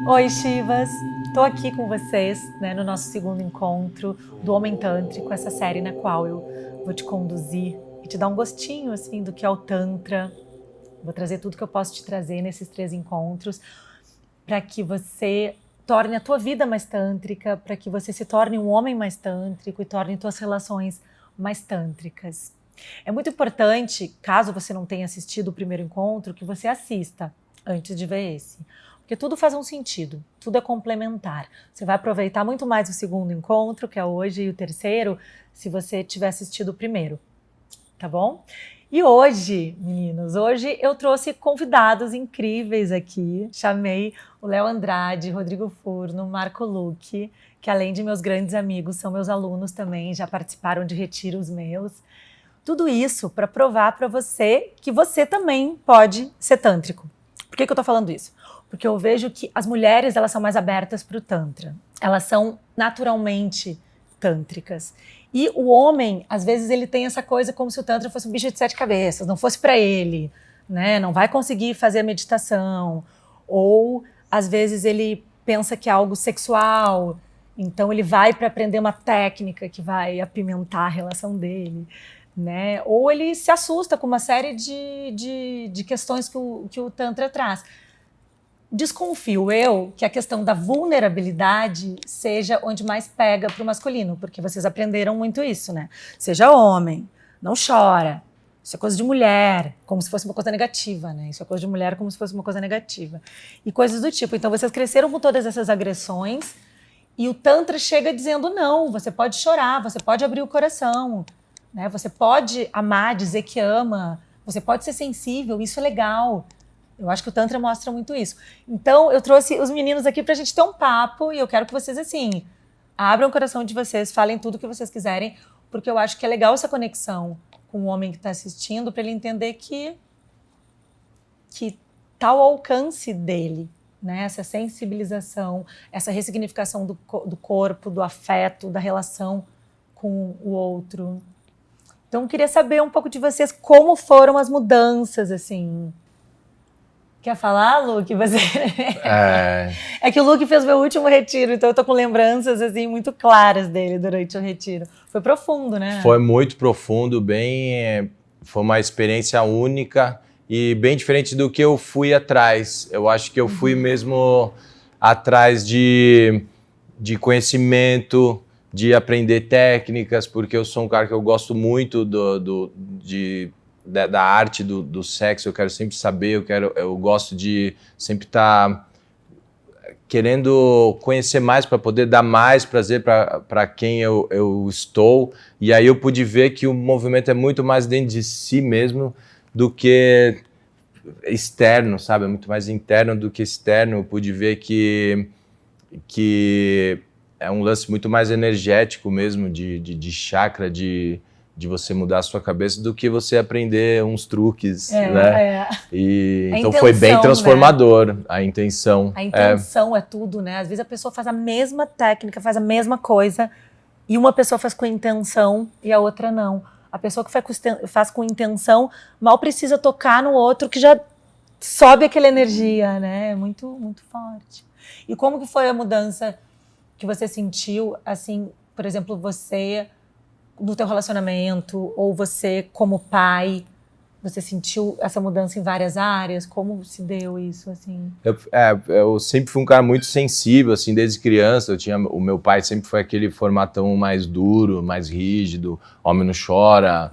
Oi, Shivas! Estou aqui com vocês, no nosso segundo encontro do Homem Tântrico, essa série na qual eu vou te conduzir e te dar um gostinho assim, do que é o Tantra. Vou trazer tudo que eu posso te trazer nesses 3 encontros para que você torne a tua vida mais tântrica, para que você se torne um homem mais tântrico e torne tuas relações mais tântricas. É muito importante, caso você não tenha assistido o primeiro encontro, que você assista antes de ver esse. Porque tudo faz um sentido, tudo é complementar. Você vai aproveitar muito mais o segundo encontro, que é hoje, e o terceiro, se você tiver assistido o primeiro, tá bom? E hoje, meninos, hoje eu trouxe convidados incríveis aqui. Chamei o Léo Andrade, Rodrigo Furno, Marco Luque, que além de meus grandes amigos, são meus alunos também, já participaram de retiros meus. Tudo isso para provar para você que você também pode ser tântrico. Por que eu tô falando isso? Porque eu vejo que as mulheres, elas são mais abertas para o Tantra. Elas são naturalmente tântricas. E o homem, às vezes, ele tem essa coisa como se o Tantra fosse um bicho de 7 cabeças, não fosse para ele, né? Não vai conseguir fazer a meditação. Ou, às vezes, ele pensa que é algo sexual, então ele vai para aprender uma técnica que vai apimentar a relação dele, né? Ou ele se assusta com uma série de questões que o Tantra traz. Desconfio eu que a questão da vulnerabilidade seja onde mais pega para o masculino, porque vocês aprenderam muito isso, né? Seja homem, não chora. Isso é coisa de mulher, como se fosse uma coisa negativa, né? Isso é coisa de mulher como se fosse uma coisa negativa. E coisas do tipo. Então vocês cresceram com todas essas agressões e o Tantra chega dizendo não, você pode chorar, você pode abrir o coração, né? Você pode amar, dizer que ama, você pode ser sensível, isso é legal. Eu acho que o Tantra mostra muito isso. Então, eu trouxe os meninos aqui pra gente ter um papo e eu quero que vocês, assim, abram o coração de vocês, falem tudo o que vocês quiserem, porque eu acho que é legal essa conexão com o homem que está assistindo para ele entender que tá ao alcance dele, né? Essa sensibilização, essa ressignificação do corpo, do afeto, da relação com o outro. Então, eu queria saber um pouco de vocês, como foram as mudanças, assim. Quer falar, Luque? Você... É que o Luque fez meu último retiro, então eu tô com lembranças assim, muito claras dele durante o retiro. Foi profundo, né? Foi muito profundo, foi uma experiência única e bem diferente do que eu fui atrás. Eu acho que eu fui mesmo atrás de conhecimento, de aprender técnicas, porque eu sou um cara que eu gosto muito da arte do sexo, eu quero sempre saber, eu gosto de sempre estar querendo conhecer mais para poder dar mais prazer para quem eu estou. E aí eu pude ver que o movimento é muito mais dentro de si mesmo do que externo, sabe? É muito mais interno do que externo. Eu pude ver que é um lance muito mais energético mesmo, de chakra, de você mudar a sua cabeça do que você aprender uns truques, né? Então foi bem transformador, né? A intenção. A intenção é tudo, né? Às vezes a pessoa faz a mesma técnica, faz a mesma coisa, e uma pessoa faz com intenção e a outra não. A pessoa que faz com intenção mal precisa tocar no outro, que já sobe aquela energia, né? É muito, muito forte. E como que foi a mudança que você sentiu, assim, por exemplo, você... no teu relacionamento, ou você como pai, você sentiu essa mudança em várias áreas? Como se deu isso, assim? Eu sempre fui um cara muito sensível, assim, desde criança. O meu pai sempre foi aquele formatão mais duro, mais rígido, homem não chora.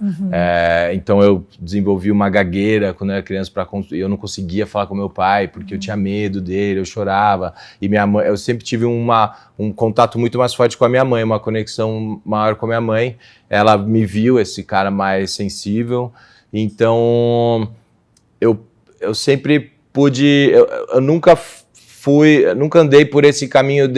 Então eu desenvolvi uma gagueira quando eu era criança, eu não conseguia falar com meu pai, porque eu tinha medo dele, eu chorava. E minha mãe, eu sempre tive um contato muito mais forte com a minha mãe, uma conexão maior com a minha mãe. Ela me viu, esse cara mais sensível. Então, eu sempre pude... Eu nunca andei por esse caminho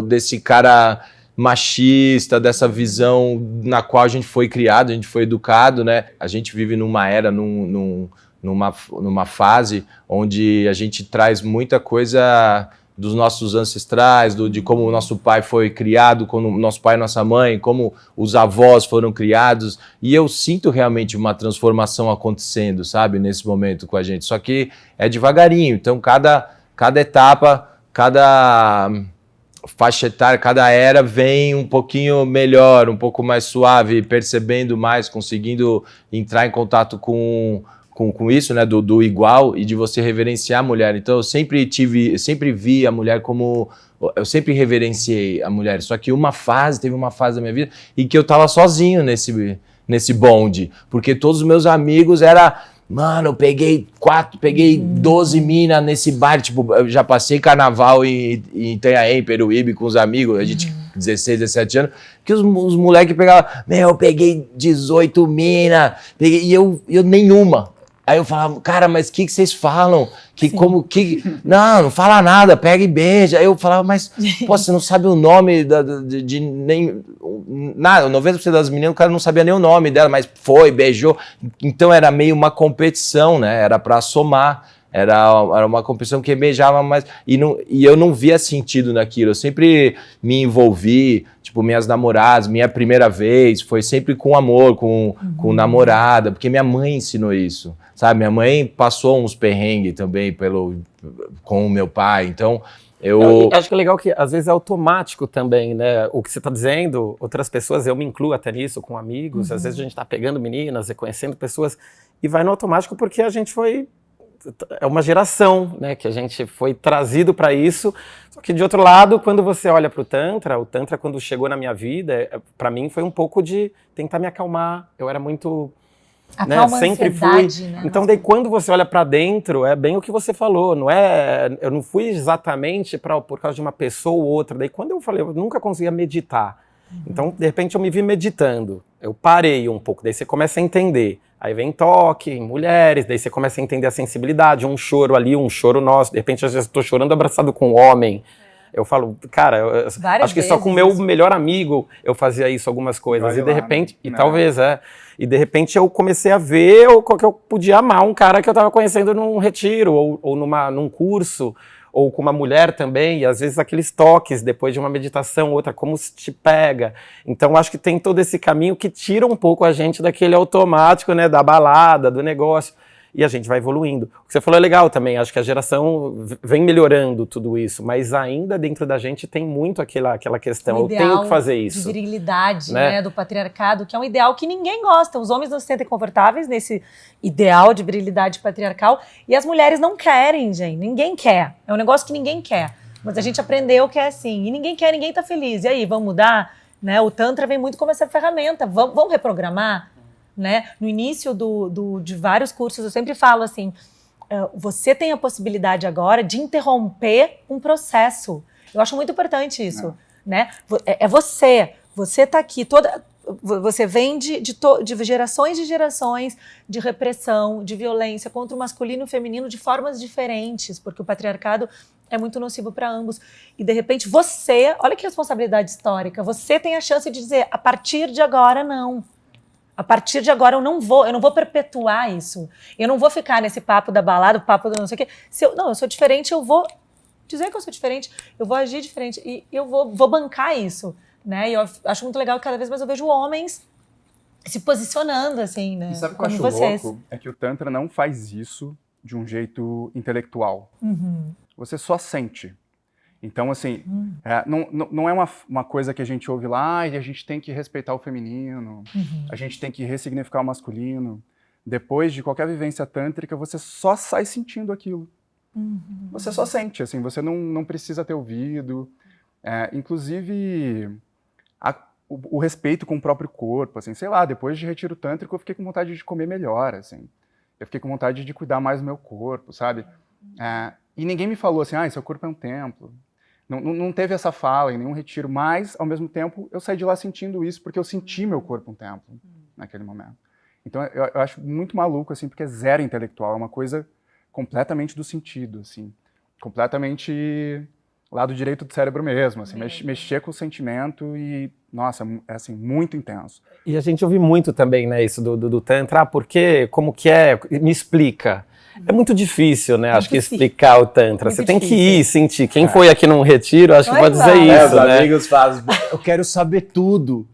desse cara machista, dessa visão na qual a gente foi criado, a gente foi educado, né? A gente vive numa era, numa fase onde a gente traz muita coisa dos nossos ancestrais, de como o nosso pai foi criado, como o nosso pai e nossa mãe, como os avós foram criados, e eu sinto realmente uma transformação acontecendo, sabe, nesse momento com a gente, só que é devagarinho, então cada etapa cada faixa etária, cada era vem um pouquinho melhor, um pouco mais suave, percebendo mais, conseguindo entrar em contato com isso, né, do igual e de você reverenciar a mulher. Então eu sempre vi a mulher como... Eu sempre reverenciei a mulher, só que teve uma fase da minha vida em que eu tava sozinho nesse bonde, porque todos os meus amigos mano, eu peguei 12 minas nesse bar, tipo, eu já passei carnaval em Itanhaém, Peruíbe, com os amigos, a gente 16, 17 anos, que os moleques pegavam, eu peguei 18 minas, e eu nenhuma. Aí eu falava, cara, mas o que vocês falam? Não fala nada, pega e beija. Aí eu falava, mas, pô, você não sabe o nome de nem... Nada, 90% das meninas, o cara não sabia nem o nome dela, mas beijou. Então era meio uma competição, né? Era pra somar. Era uma competição que beijava mais. E eu não via sentido naquilo. Eu sempre me envolvi, tipo, minhas namoradas, minha primeira vez, foi sempre com amor, com namorada, porque minha mãe ensinou isso. Sabe, minha mãe passou uns perrengues também com o meu pai, então eu acho que é legal que às vezes é automático também, né? O que você está dizendo, outras pessoas, eu me incluo até nisso com amigos, às vezes a gente está pegando meninas e conhecendo pessoas e vai no automático porque a gente é uma geração, né, que a gente foi trazido para isso. Só que de outro lado, quando você olha para o Tantra quando chegou na minha vida, para mim foi um pouco de tentar me acalmar. Eu era muito... Né? Sempre fui. Né? Então, daí quando você olha pra dentro, é bem o que você falou, não é? Eu não fui exatamente por causa de uma pessoa ou outra. Daí quando eu falei, eu nunca conseguia meditar. Então, de repente, eu me vi meditando. Eu parei um pouco, daí você começa a entender. Aí vem toque em mulheres, daí você começa a entender a sensibilidade, um choro ali, um choro nosso. De repente, às vezes, eu tô chorando abraçado com um homem. Eu falo, cara, acho que só com o meu melhor amigo eu fazia isso, algumas coisas. E de repente, e de repente eu comecei a ver que eu podia amar um cara que eu tava conhecendo num retiro, ou num curso, ou com uma mulher também, e às vezes aqueles toques depois de uma meditação, outra, como se te pega. Então acho que tem todo esse caminho que tira um pouco a gente daquele automático, né, da balada, do negócio. E a gente vai evoluindo. O que você falou é legal também, acho que a geração vem melhorando tudo isso, mas ainda dentro da gente tem muito aquela questão, eu tenho que fazer isso. De virilidade, né, do patriarcado, que é um ideal que ninguém gosta. Os homens não se sentem confortáveis nesse ideal de virilidade patriarcal, e as mulheres não querem, gente, ninguém quer. É um negócio que ninguém quer, mas a gente aprendeu que é assim, e ninguém quer, ninguém tá feliz. E aí, vamos mudar? Né? O Tantra vem muito como essa ferramenta, vamos reprogramar? Né? No início de vários cursos eu sempre falo assim, você tem a possibilidade agora de interromper um processo. Eu acho muito importante isso, né? Você tá aqui, você vem de gerações e gerações de repressão, de violência contra o masculino e o feminino de formas diferentes, porque o patriarcado é muito nocivo para ambos. E de repente olha que responsabilidade histórica, você tem a chance de dizer, a partir de agora não. A partir de agora eu não vou perpetuar isso. Eu não vou ficar nesse papo da balada, o papo do não sei o quê. Eu sou diferente, eu vou dizer que eu sou diferente, eu vou agir diferente e eu vou bancar isso, né? E eu acho muito legal que cada vez mais eu vejo homens se posicionando assim, né? E sabe o que eu acho louco? É que o Tantra não faz isso de um jeito intelectual. Você só sente. Então, assim, não é uma coisa que a gente ouve lá e a gente tem que respeitar o feminino, a gente tem que ressignificar o masculino. Depois de qualquer vivência tântrica, você só sai sentindo aquilo. Você só sente, assim, você não precisa ter ouvido. Inclusive, o respeito com o próprio corpo, assim, sei lá, depois de retiro tântrico, eu fiquei com vontade de comer melhor, assim. Eu fiquei com vontade de cuidar mais do meu corpo, sabe? E ninguém me falou assim, seu corpo é um templo. Não teve essa fala em nenhum retiro, mas, ao mesmo tempo, eu saí de lá sentindo isso, porque eu senti meu corpo um templo naquele momento. Então, eu acho muito maluco, assim, porque é zero intelectual, é uma coisa completamente do sentido, assim, completamente lado direito do cérebro mesmo, assim, mexer com o sentimento e, nossa, é, assim, muito intenso. E a gente ouve muito também, né, isso do Tantra, porque, como que é, me explica. É muito difícil, né? Acho que Impossível. explicar o Tantra. Muito Você tem que difícil. ir, sentir. Quem foi aqui num retiro, acho que Vai pode lá. dizer Os isso, né? amigos fazem, eu quero saber tudo.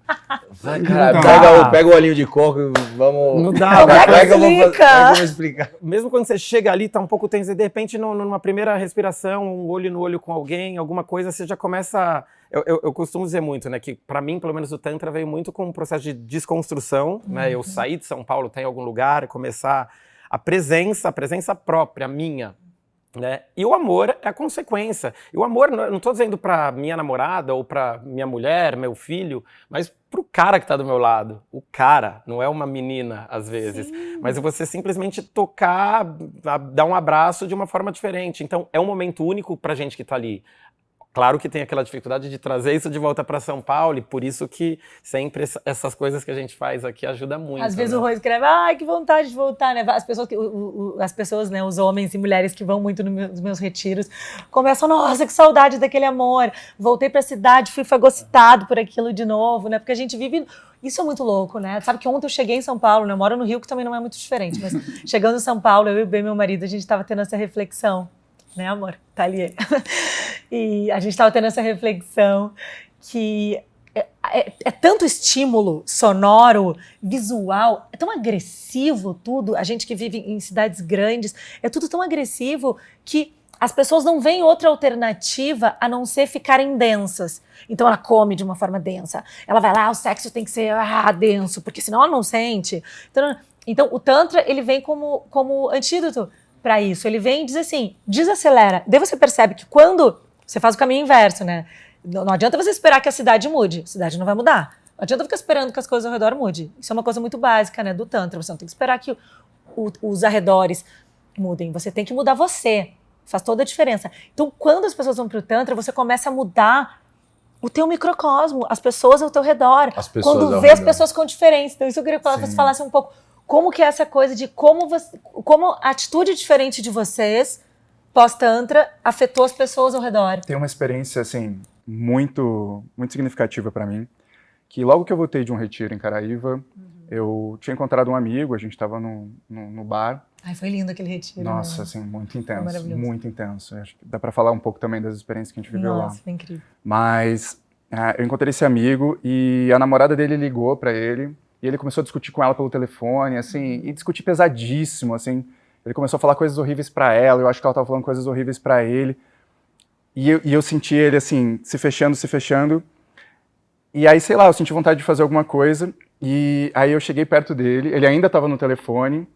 Vai, cara, Não dá. pega o olhinho de coco e vamos... Não dá, Como é que Como é que eu vou explica? como é que eu vou explicar? Mesmo quando você chega ali, tá um pouco tenso, e de repente, numa primeira respiração, um olho no olho com alguém, alguma coisa, você já começa... Eu costumo dizer muito, né, que pra mim, pelo menos, o Tantra veio muito com um processo de desconstrução, né? Eu sair de São Paulo, estar em algum lugar, começar a presença própria, minha, né? E o amor é a consequência. E o amor, não estou dizendo para minha namorada ou para minha mulher, meu filho, mas pro cara que está do meu lado. O cara, não é uma menina às vezes, mas é você simplesmente tocar, dar um abraço de uma forma diferente. Então é um momento único pra gente que está ali. Claro que tem aquela dificuldade de trazer isso de volta para São Paulo, e por isso que sempre essas coisas que a gente faz aqui ajudam muito. Às vezes né? o Rô escreve, ai, que vontade de voltar, né? As pessoas, né, os homens e mulheres que vão muito nos meus retiros, começam, nossa, que saudade daquele amor. Voltei pra cidade, fui fagocitado por aquilo de novo, né? Porque a gente vive... Isso é muito louco, né? Sabe que ontem eu cheguei em São Paulo, né? Eu moro no Rio, que também não é muito diferente, mas chegando em São Paulo, eu e o Ben, meu marido, a gente tava tendo essa reflexão. Né, amor? Tá ali. E a gente estava tendo essa reflexão que é tanto estímulo sonoro, visual, é tão agressivo tudo. A gente que vive em cidades grandes, é tudo tão agressivo que as pessoas não veem outra alternativa a não ser ficarem densas. Então ela come de uma forma densa. Ela vai lá, o sexo tem que ser denso, porque senão ela não sente. Então o Tantra, ele vem como antídoto para isso. Ele vem e diz assim, desacelera. Daí você percebe que quando você faz o caminho inverso, né? Não adianta você esperar que a cidade mude. A cidade não vai mudar. Não adianta ficar esperando que as coisas ao redor mudem. Isso é uma coisa muito básica, né, do Tantra. Você não tem que esperar que os arredores mudem. Você tem que mudar você. Faz toda a diferença. Então, quando as pessoas vão pro Tantra, você começa a mudar o teu microcosmo, as pessoas ao teu redor. As pessoas quando ao vê as redor. pessoas com diferença. Então, isso eu queria que você falasse um pouco. Como que é essa coisa de como a atitude diferente de vocês, pós-Tantra, afetou as pessoas ao redor? Tem uma experiência, assim, muito significativa para mim, que logo que eu voltei de um retiro em Caraíva, eu tinha encontrado um amigo, a gente estava no bar. Ai, foi lindo aquele retiro. Nossa, né? assim, muito intenso, maravilhoso. muito intenso. Acho que dá para falar um pouco também das experiências que a gente viveu lá. Nossa, foi incrível. Mas eu encontrei esse amigo e a namorada dele ligou para ele, e ele começou a discutir com ela pelo telefone, assim, e discutir pesadíssimo, assim. Ele começou a falar coisas horríveis para ela, eu acho que ela estava falando coisas horríveis para ele. E eu senti ele, assim, se fechando. E aí, sei lá, eu senti vontade de fazer alguma coisa. E aí eu cheguei perto dele, ele ainda estava no telefone.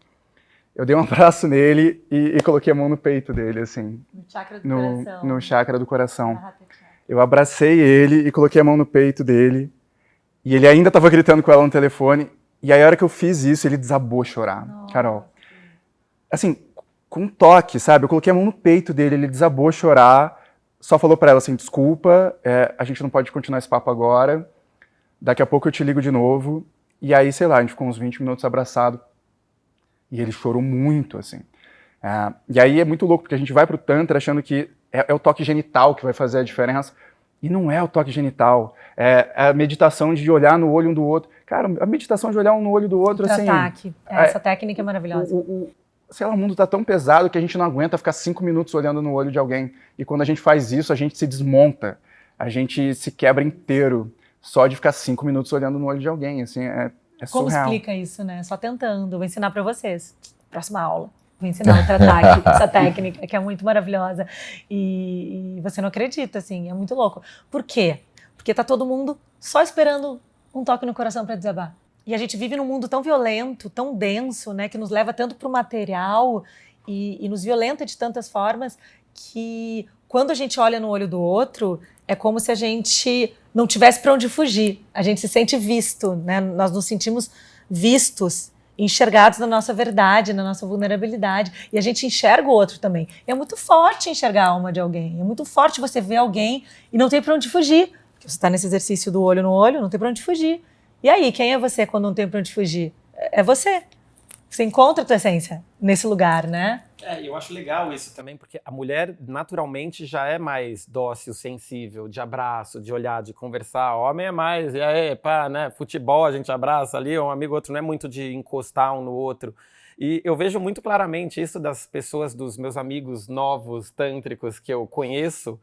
Eu dei um abraço nele e coloquei a mão no peito dele, assim. No chakra do coração. No chakra do coração. Eu abracei ele e coloquei a mão no peito dele. E ele ainda estava gritando com ela no telefone. E aí, a hora que eu fiz isso, ele desabou a chorar. Nossa. Carol. Assim, com um toque, sabe? Eu coloquei a mão no peito dele, ele desabou a chorar. Só falou pra ela assim, desculpa, a gente não pode continuar esse papo agora. Daqui a pouco eu te ligo de novo. E aí, sei lá, a gente ficou uns 20 minutos abraçado. E ele chorou muito, assim. E aí é muito louco, porque a gente vai pro Tantra achando que é o toque genital que vai fazer a diferença. E não é o toque genital. É a meditação de olhar no olho um do outro. Cara, a meditação de olhar um no olho do outro, assim... Ataque. Essa técnica é maravilhosa. Sei lá, o mundo tá tão pesado que a gente não aguenta ficar 5 minutos olhando no olho de alguém. E quando a gente faz isso, a gente se desmonta. A gente se quebra inteiro só de ficar 5 minutos olhando no olho de alguém. Assim, é Como surreal. explica isso, né? Só tentando. Vou ensinar para vocês. Próxima aula. Vou ensinar outra ataque, essa técnica, que é muito maravilhosa. E você não acredita, assim, é muito louco. Por quê? Porque tá todo mundo só esperando um toque no coração para desabar. E a gente vive num mundo tão violento, tão denso, né? Que nos leva tanto pro material e nos violenta de tantas formas que quando a gente olha no olho do outro, é como se a gente não tivesse para onde fugir. A gente se sente visto, né? Nós nos sentimos vistos, enxergados na nossa verdade, na nossa vulnerabilidade. E a gente enxerga o outro também. E é muito forte enxergar a alma de alguém. É muito forte você ver alguém e não tem para onde fugir. Porque você está nesse exercício do olho no olho, não tem para onde fugir. E aí, quem é você quando não tem para onde fugir? É você. Você encontra a tua essência nesse lugar, né? Eu acho legal isso também, porque a mulher naturalmente já é mais dócil, sensível, de abraço, de olhar, de conversar. O homem é mais, e aí, pá, né? Futebol a gente abraça ali, um amigo outro não é muito de encostar um no outro. E eu vejo muito claramente isso das pessoas, dos meus amigos novos, tântricos, que eu conheço.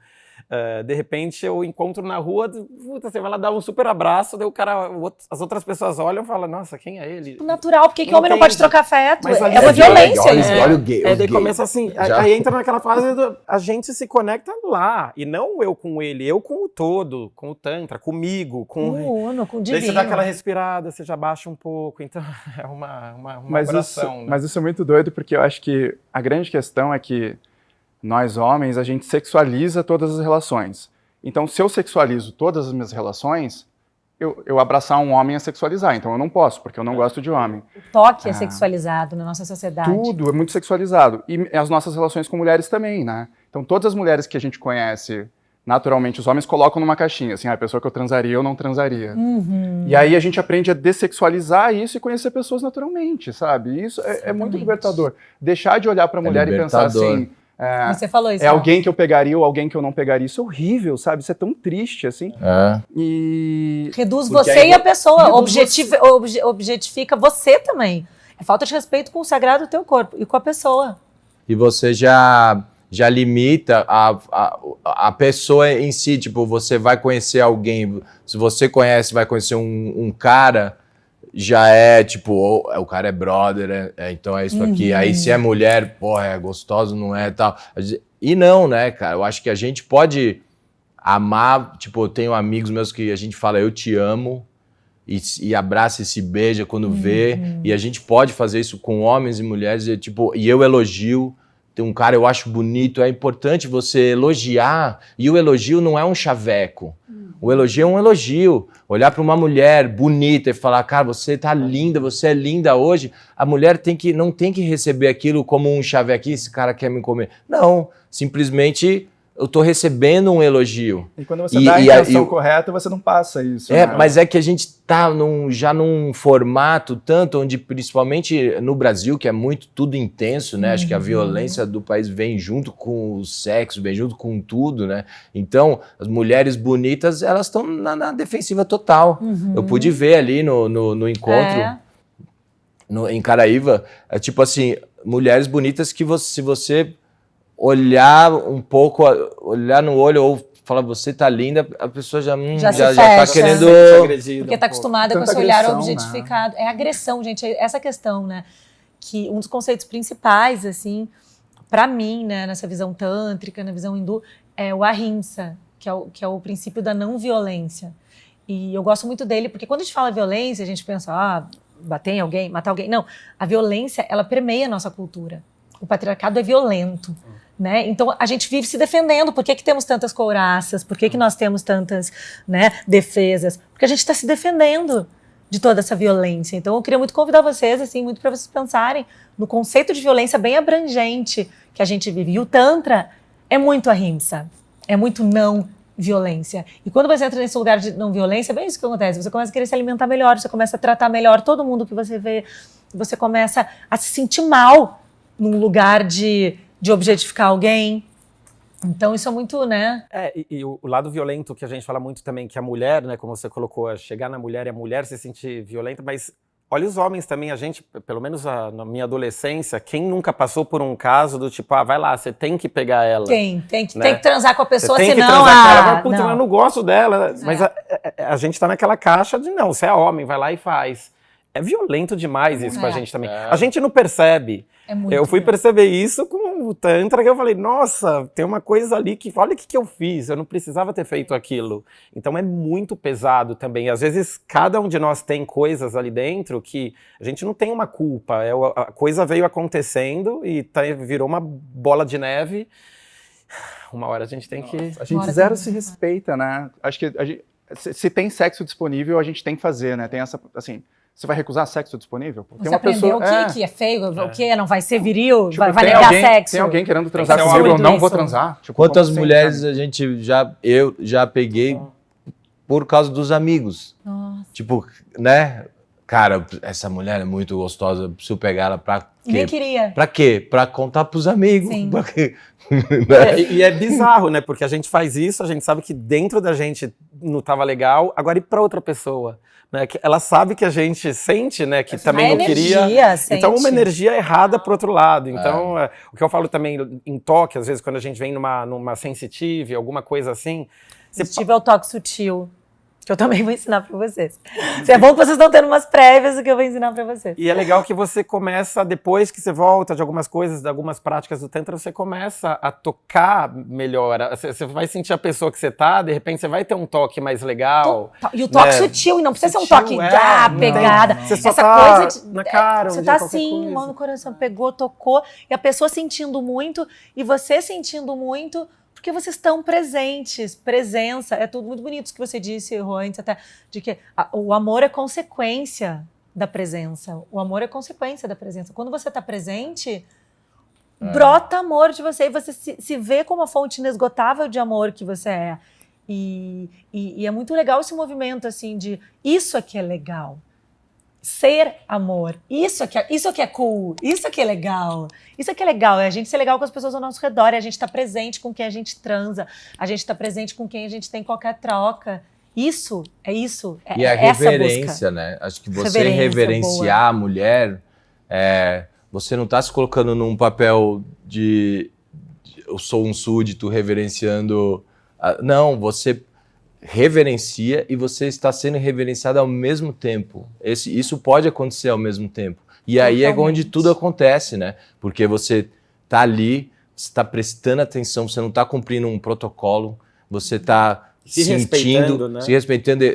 De repente eu encontro na rua, puta, você vai lá dar um super abraço, daí as outras pessoas olham e falam, nossa, quem é ele? Natural, porque que homem não pode trocar afeto? Mas É uma violência. Olha o gay. Daí começa assim, aí entra naquela fase a gente se conecta lá, e não eu com ele, eu com o todo, com o Tantra, comigo, com o Uno, com o Daí divino. você dá aquela respirada, você já baixa um pouco, então é uma oração. Mas isso é muito doido, porque eu acho que a grande questão é que nós homens, a gente sexualiza todas as relações. Então, se eu sexualizo todas as minhas relações, eu abraçar um homem é sexualizar. Então, eu não posso, porque eu não gosto de homem. O toque é sexualizado na nossa sociedade. Tudo é muito sexualizado. E as nossas relações com mulheres também, né? Então, todas as mulheres que a gente conhece, naturalmente, os homens colocam numa caixinha, assim, a pessoa que eu transaria, eu não transaria. E aí a gente aprende a dessexualizar isso e conhecer pessoas naturalmente, sabe? Isso é muito libertador. Deixar de olhar pra mulher e pensar assim... Você falou isso. É alguém que eu pegaria ou alguém que eu não pegaria. Isso é horrível, sabe? Isso é tão triste, assim. E... Reduz você e a pessoa. Objetifica você também. É falta de respeito com o sagrado do teu corpo e com a pessoa. E você já limita a pessoa em si. Tipo, você vai conhecer alguém. Se você vai conhecer um cara... já é, tipo, o cara é brother, então é isso aqui. Aí se é mulher, porra, é gostoso, não é, tal. E não, né, cara? Eu acho que a gente pode amar, tipo, eu tenho amigos meus que a gente fala, eu te amo, e abraça e se beija quando vê, e a gente pode fazer isso com homens e mulheres, e eu elogio. Tem um cara eu acho bonito, é importante você elogiar, e o elogio não é um chaveco. O elogio é um elogio. Olhar para uma mulher bonita e falar, cara, você tá linda, você é linda hoje. A mulher não tem que receber aquilo como um chaveco, esse cara quer me comer. Não, simplesmente eu tô recebendo um elogio. E quando você dá a intenção correta, você não passa isso. É, né? mas é que a gente tá já num formato tanto onde, principalmente no Brasil, que é muito tudo intenso, né? Acho que a violência do país vem junto com o sexo, vem junto com tudo, né? Então, as mulheres bonitas, elas estão na defensiva total. Eu pude ver ali no encontro, em Caraíva, tipo assim, mulheres bonitas que se você olhar um pouco, olhar no olho ou falar, você tá linda, a pessoa já tá querendo... Porque tá acostumada com esse olhar objetificado. Né? É agressão, gente. Essa questão, né? Que um dos conceitos principais, assim, pra mim, né, nessa visão tântrica, na visão hindu, é o ahimsa, que é o princípio da não violência. E eu gosto muito dele, porque quando a gente fala violência, a gente pensa, bater em alguém, matar alguém. Não, a violência, ela permeia a nossa cultura. O patriarcado é violento. Né? Então, a gente vive se defendendo. Por que temos tantas couraças? Por que nós temos tantas, né, defesas? Porque a gente está se defendendo de toda essa violência. Então, eu queria muito convidar vocês, assim, muito para vocês pensarem no conceito de violência bem abrangente que a gente vive. E o Tantra é muito ahimsa, é muito não violência. E quando você entra nesse lugar de não violência, é bem isso que acontece. Você começa a querer se alimentar melhor, você começa a tratar melhor todo mundo que você vê, você começa a se sentir mal num lugar de objetificar alguém. Então isso é muito, né? E o lado violento que a gente fala muito também, que a mulher, né, como você colocou, chegar na mulher e a mulher se sentir violenta, mas olha os homens também, a gente, pelo menos na minha adolescência, quem nunca passou por um caso do tipo, vai lá, você tem que pegar ela. Tem que transar com a pessoa, senão... Tem que transar com ela, puta, eu não gosto dela. Mas a gente tá naquela caixa de não, você é homem, vai lá e faz. É violento demais isso com a gente também. A gente não percebe. Eu fui perceber isso com o Tantra, que eu falei, nossa, tem uma coisa ali que, olha o que eu fiz, eu não precisava ter feito aquilo. Então é muito pesado também. Às vezes, cada um de nós tem coisas ali dentro que a gente não tem uma culpa. A coisa veio acontecendo e virou uma bola de neve. Uma hora a gente tem que... A gente zero se respeita, né? Acho que se tem sexo disponível, a gente tem que fazer, né? Tem essa, assim... Você vai recusar sexo disponível? Você uma pessoa, o que é feio, o que não vai ser viril, tipo, vai negar sexo. Tem alguém querendo transar comigo, eu não vou transar. Tipo, quantas mulheres eu já peguei por causa dos amigos. Nossa. Tipo, né? cara, essa mulher é muito gostosa, eu preciso pegar ela pra quê? Ninguém queria. Pra quê? Pra contar pros amigos. Sim. Pra quê? E é bizarro, né? Porque a gente faz isso, a gente sabe que dentro da gente não tava legal, agora e pra outra pessoa? Né? Que ela sabe que a gente sente, né? Que também não queria. Sente. Então, uma energia errada pro outro lado. Então, o que eu falo também em toque, às vezes, quando a gente vem numa sensitive, alguma coisa assim. Sensitive é o toque sutil. Que eu também vou ensinar pra vocês. É bom que vocês estão tendo umas prévias do que eu vou ensinar pra vocês. E é legal que você começa, depois que você volta de algumas coisas, de algumas práticas do Tantra, você começa a tocar melhor. Você vai sentir a pessoa que você tá, de repente você vai ter um toque mais legal. E o toque sutil, e não precisa ser um toque pegada. Você só essa tá coisa na cara, você tá assim, mão no coração, pegou, tocou, e a pessoa sentindo muito, e você sentindo muito, porque vocês estão presentes, presença, é tudo muito bonito isso que você disse, Rô, antes até, de que o amor é consequência da presença, o amor é consequência da presença. Quando você está presente, brota amor de você, e você se vê como a fonte inesgotável de amor que você é. E é muito legal esse movimento, assim, de isso aqui é legal. Ser amor, isso aqui é cool, isso aqui é legal, é a gente ser legal com as pessoas ao nosso redor, é a gente estar presente com quem a gente transa, a gente estar presente com quem a gente tem qualquer troca. Isso, é e a essa reverência, busca. né? Acho que você reverenciar a mulher, você não está se colocando num papel de eu sou um súdito reverenciando. Não, você reverencia e você está sendo reverenciado ao mesmo tempo. Isso pode acontecer ao mesmo tempo. E aí é onde tudo acontece, né? Porque você está ali, você está prestando atenção, você não está cumprindo um protocolo, você está sentindo, né? se respeitando.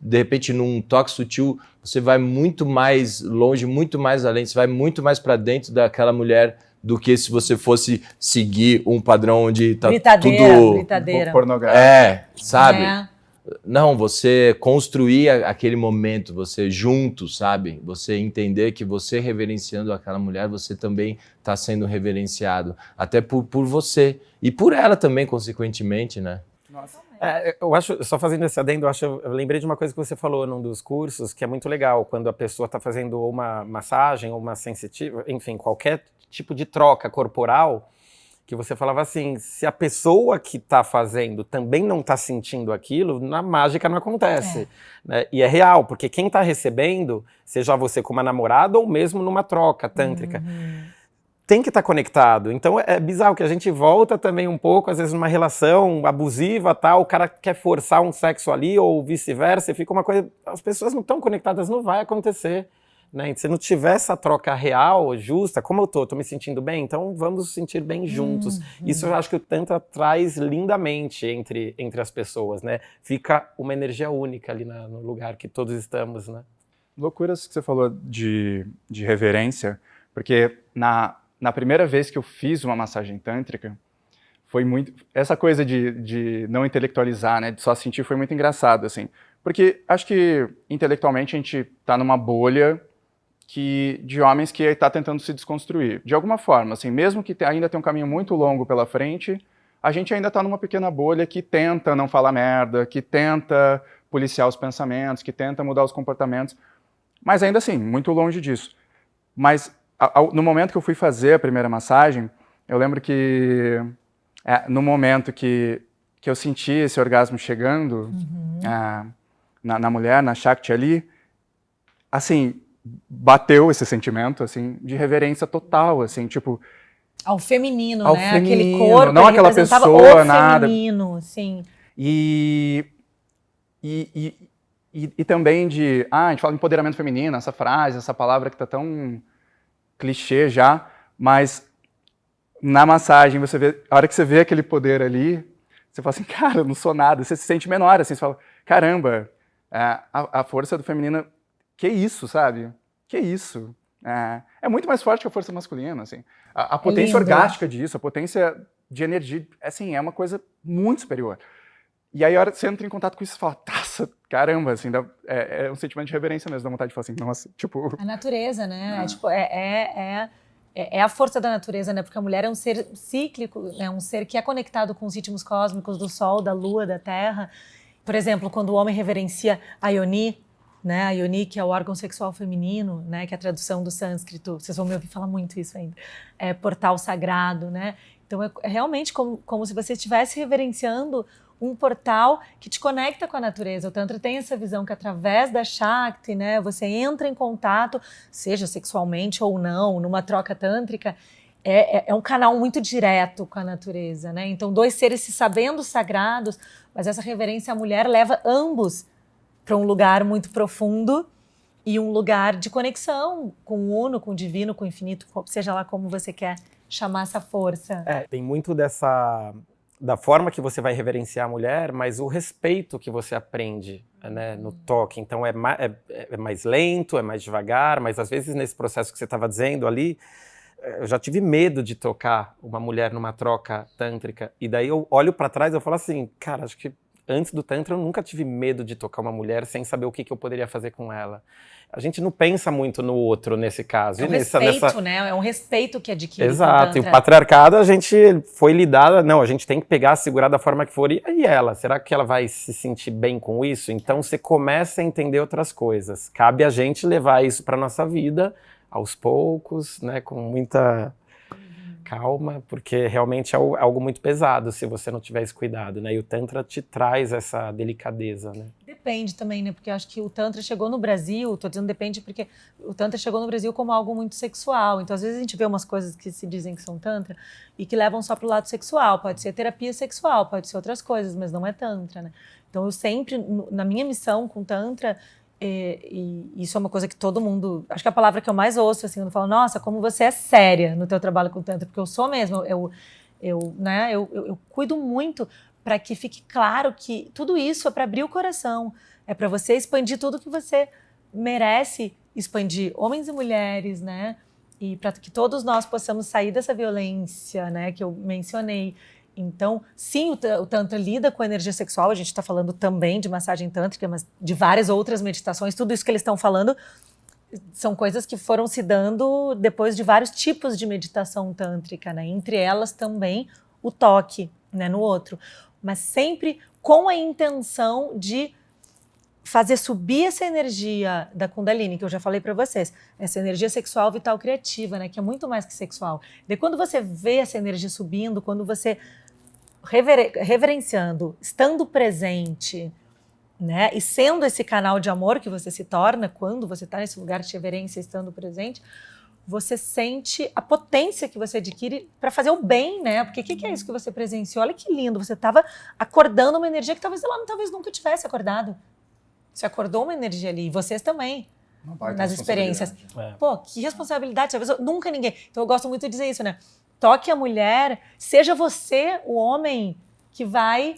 De repente, num toque sutil, você vai muito mais longe, muito mais além, você vai muito mais para dentro daquela mulher do que se você fosse seguir um padrão onde tá tudo Britadeira. Pornográfico. Sabe? Não, você construir aquele momento, você junto, sabe? Você entender que você reverenciando aquela mulher, você também está sendo reverenciado. Até por você. E por ela também, consequentemente, né? Nossa. Eu acho, só fazendo esse adendo, eu lembrei de uma coisa que você falou num dos cursos, que é muito legal, quando a pessoa está fazendo uma massagem ou uma sensitiva, enfim, qualquer tipo de troca corporal, que você falava assim, se a pessoa que está fazendo também não está sentindo aquilo, na mágica não acontece. Né? E é real, porque quem está recebendo, seja você com uma namorada ou mesmo numa troca tântrica, tem que estar conectado. Então é bizarro que a gente volta também um pouco, às vezes numa relação abusiva, tal, o cara quer forçar um sexo ali ou vice-versa, e fica uma coisa, as pessoas não estão conectadas, não vai acontecer. Né? Se não tiver essa troca real, justa, como eu tô me sentindo bem, então vamos nos sentir bem juntos. Isso eu acho que o Tantra traz lindamente entre as pessoas, né? Fica uma energia única ali no lugar que todos estamos, né? Loucuras que você falou de reverência, porque na primeira vez que eu fiz uma massagem tântrica, foi muito... Essa coisa de não intelectualizar, né? De só sentir, foi muito engraçado, assim. Porque acho que intelectualmente a gente tá numa bolha de homens que está tentando se desconstruir. De alguma forma, assim, mesmo que ainda tenha um caminho muito longo pela frente, a gente ainda está numa pequena bolha que tenta não falar merda, que tenta policiar os pensamentos, que tenta mudar os comportamentos, mas ainda assim, muito longe disso. Mas no momento que eu fui fazer a primeira massagem, eu lembro que no momento que eu senti esse orgasmo chegando na mulher, na Shakti ali, assim, bateu esse sentimento, assim, de reverência total, assim, tipo... Ao feminino, ao né? Feminino, aquele corpo, não aquela pessoa, nada. Feminino, sim. E também a gente fala empoderamento feminino, essa frase, essa palavra que tá tão clichê já, mas na massagem, você vê, a hora que você vê aquele poder ali, você fala assim, cara, eu não sou nada, você se sente menor, assim, você fala, caramba, a força do feminino... Que isso, sabe? Que isso? É muito mais forte que a força masculina, assim. A potência orgástica disso, a potência de energia, assim, é uma coisa muito superior. E aí, a hora que você entra em contato com isso, você fala, taça, caramba, assim, é um sentimento de reverência mesmo, dá vontade de falar assim, nossa, tipo... A natureza, né? Tipo, é a força da natureza, né? Porque a mulher é um ser cíclico, é um ser que é conectado com os ritmos cósmicos do Sol, da Lua, da Terra. Por exemplo, quando o homem reverencia a Ioni, né? A yoni, que é o órgão sexual feminino, né? Que é a tradução do sânscrito, vocês vão me ouvir falar muito isso ainda, é portal sagrado, né? Então é realmente como se você estivesse reverenciando um portal que te conecta com a natureza. O Tantra tem essa visão que através da Shakti, né, você entra em contato, seja sexualmente ou não, numa troca tântrica, é um canal muito direto com a natureza, né? Então, dois seres se sabendo sagrados, mas essa reverência à mulher leva ambos para um lugar muito profundo e um lugar de conexão com o uno, com o divino, com o infinito, seja lá como você quer chamar essa força. Tem muito da forma que você vai reverenciar a mulher, mas o respeito que você aprende, né, no toque. Então é mais lento, é mais devagar, mas às vezes nesse processo que você estava dizendo ali, eu já tive medo de tocar uma mulher numa troca tântrica, e daí eu olho para trás e eu falo assim, cara, acho que antes do Tantra eu nunca tive medo de tocar uma mulher sem saber o que eu poderia fazer com ela. A gente não pensa muito no outro nesse caso. É um respeito, né? É um respeito que adquire. Exato, e o patriarcado a gente foi lidada, não, a gente tem que pegar, segurar da forma que for, e ela, será que ela vai se sentir bem com isso? Então você começa a entender outras coisas. Cabe a gente levar isso para nossa vida, aos poucos, né, com muita calma, porque realmente é algo muito pesado se você não tiver esse cuidado, né? E o Tantra te traz essa delicadeza, né? Depende também, né? Porque eu acho que o Tantra chegou no Brasil, tô dizendo depende porque o Tantra chegou no Brasil como algo muito sexual. Então, às vezes a gente vê umas coisas que se dizem que são Tantra e que levam só pro lado sexual. Pode ser terapia sexual, pode ser outras coisas, mas não é Tantra, né? Então, eu sempre, na minha missão com Tantra, e isso é uma coisa que todo mundo... Acho que a palavra que eu mais ouço, assim, quando eu falo, nossa, como você é séria no teu trabalho com o Tantra, porque eu sou mesmo, eu cuido muito para que fique claro que tudo isso é para abrir o coração, é para você expandir tudo que você merece expandir, homens e mulheres, né? E para que todos nós possamos sair dessa violência, né, que eu mencionei. Então, sim, o Tantra lida com a energia sexual, a gente está falando também de massagem tântrica, mas de várias outras meditações, tudo isso que eles estão falando são coisas que foram se dando depois de vários tipos de meditação tântrica, né? Entre elas também o toque, né, no outro, mas sempre com a intenção de fazer subir essa energia da Kundalini, que eu já falei para vocês, essa energia sexual vital criativa, né, que é muito mais que sexual. E quando você vê essa energia subindo, quando você reverenciando, estando presente, né, e sendo esse canal de amor que você se torna quando você está nesse lugar de reverência, estando presente, você sente a potência que você adquire para fazer o bem, né? Porque o que é isso que você presenciou? Olha que lindo, você estava acordando uma energia que talvez ela talvez nunca tivesse acordado. Você acordou uma energia ali, e vocês também, nas experiências. Pô, que responsabilidade, talvez nunca ninguém... Então eu gosto muito de dizer isso, né? Toque a mulher, seja você o homem que vai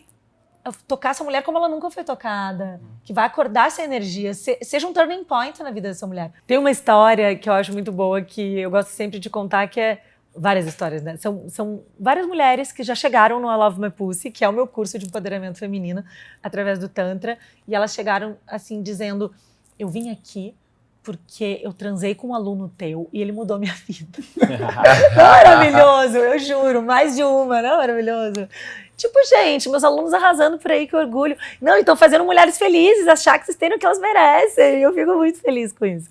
tocar essa mulher como ela nunca foi tocada, que vai acordar essa energia, seja um turning point na vida dessa mulher. Tem uma história que eu acho muito boa, que eu gosto sempre de contar, que é várias histórias, né? São várias mulheres que já chegaram no I Love My Pussy, que é o meu curso de empoderamento feminino, através do Tantra, e elas chegaram assim, dizendo, eu vim aqui porque eu transei com um aluno teu e ele mudou minha vida. Maravilhoso, eu juro, mais de uma, não? Maravilhoso. Tipo, gente, meus alunos arrasando por aí, que orgulho. Não, então fazendo mulheres felizes, achar que vocês têm o que elas merecem. Eu fico muito feliz com isso.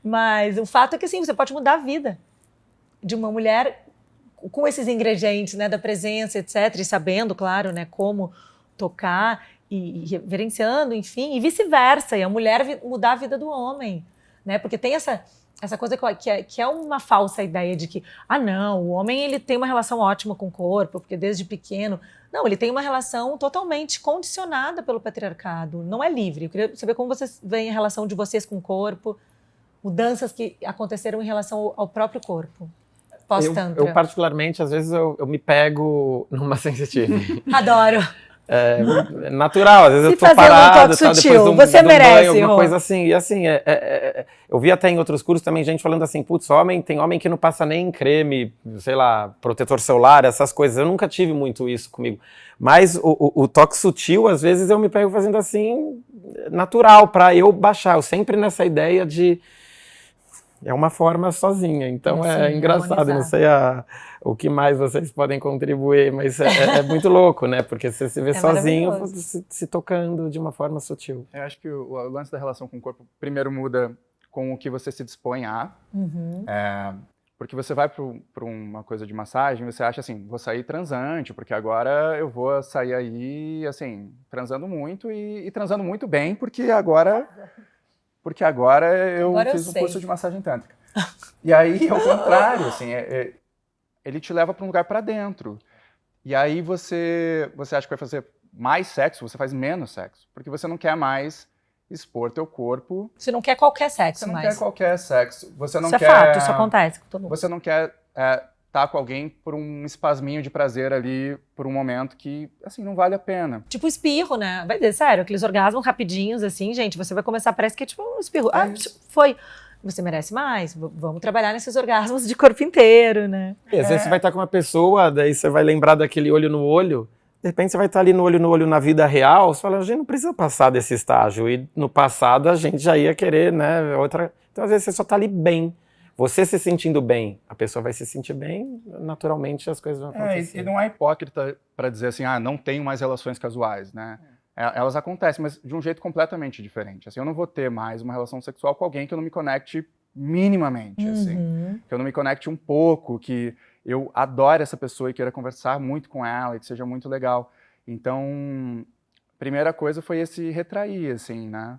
Mas o fato é que, assim, você pode mudar a vida de uma mulher com esses ingredientes, né, da presença, etc. E sabendo, claro, né, como tocar e reverenciando, enfim, e vice-versa. E a mulher mudar a vida do homem. Né? Porque tem essa coisa que é uma falsa ideia de que, não, o homem ele tem uma relação ótima com o corpo, porque desde pequeno... Não, ele tem uma relação totalmente condicionada pelo patriarcado, não é livre. Eu queria saber como vocês veem a relação de vocês com o corpo, mudanças que aconteceram em relação ao próprio corpo, pós-tantra. Eu particularmente, às vezes, eu me pego numa sensitive. Adoro. É natural, às vezes eu tô um parado, toque sutil, depois de você merece, banho, alguma coisa assim. E assim, eu vi até em outros cursos também gente falando assim, putz, tem homem que não passa nem creme, sei lá, protetor solar, essas coisas. Eu nunca tive muito isso comigo. Mas o toque sutil, às vezes eu me pego fazendo assim, natural, pra eu baixar. Eu sempre nessa ideia de é uma forma sozinha, então Sim, é engraçado, não harmonizar. sei o que mais vocês podem contribuir, mas é muito louco, né? Porque você se vê sozinho maravilhoso. se tocando de uma forma sutil. Eu acho que o lance da relação com o corpo primeiro muda com o que você se dispõe a. Porque você vai para uma coisa de massagem, você acha assim, vou sair transante, porque agora eu vou sair aí, assim, transando muito e transando muito bem, porque agora eu fiz um curso de massagem tântrica. E aí, ao contrário, assim, ele te leva para um lugar para dentro. E aí você acha que vai fazer mais sexo, você faz menos sexo, porque você não quer mais expor teu corpo. Você não quer qualquer sexo, Você não mais. quer qualquer sexo. Você não Isso quer... é fato, isso acontece com todo mundo. Você não quer estar com alguém por um espasminho de prazer ali, por um momento que, assim, não vale a pena. Tipo espirro, né? Vai dizer, sério, aqueles orgasmos rapidinhos, assim, gente, você vai começar, parece que é tipo um espirro. Foi. Você merece mais, vamos trabalhar nesses orgasmos de corpo inteiro, né? E às vezes você vai estar com uma pessoa, daí você vai lembrar daquele olho no olho, de repente você vai estar ali no olho na vida real, você fala, a gente não precisa passar desse estágio, e no passado a gente já ia querer, né, outra... Então às vezes você só está ali bem, você se sentindo bem, a pessoa vai se sentir bem, naturalmente as coisas vão acontecer. E não é hipócrita para dizer assim, não tenho mais relações casuais, né? Elas acontecem, mas de um jeito completamente diferente. Assim, eu não vou ter mais uma relação sexual com alguém que eu não me conecte minimamente, assim. Que eu não me conecte um pouco, que eu adore essa pessoa e queira conversar muito com ela e que seja muito legal. Então, a primeira coisa foi esse retrair, assim, né?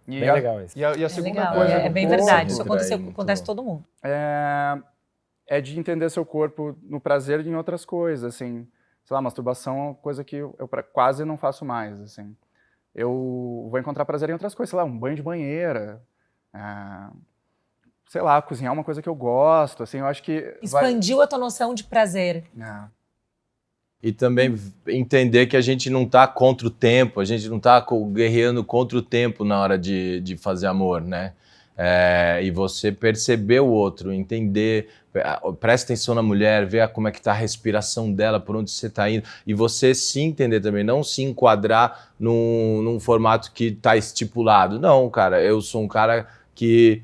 Bem legal isso. E a segunda legal, coisa... é bem do corpo verdade, isso acontece com todo mundo. É de entender seu corpo no prazer e em outras coisas, assim. Sei lá, masturbação é uma coisa que eu quase não faço mais, assim. Eu vou encontrar prazer em outras coisas, sei lá, um banho de banheira, sei lá, cozinhar uma coisa que eu gosto, assim, eu acho que... Expandiu a tua noção de prazer. E também entender que a gente não tá contra o tempo, a gente não tá guerreando contra o tempo na hora de fazer amor, né? E você perceber o outro, entender, presta atenção na mulher, ver como é que tá a respiração dela, por onde você tá indo, e você se entender também, não se enquadrar num formato que tá estipulado. Não, cara, eu sou um cara que,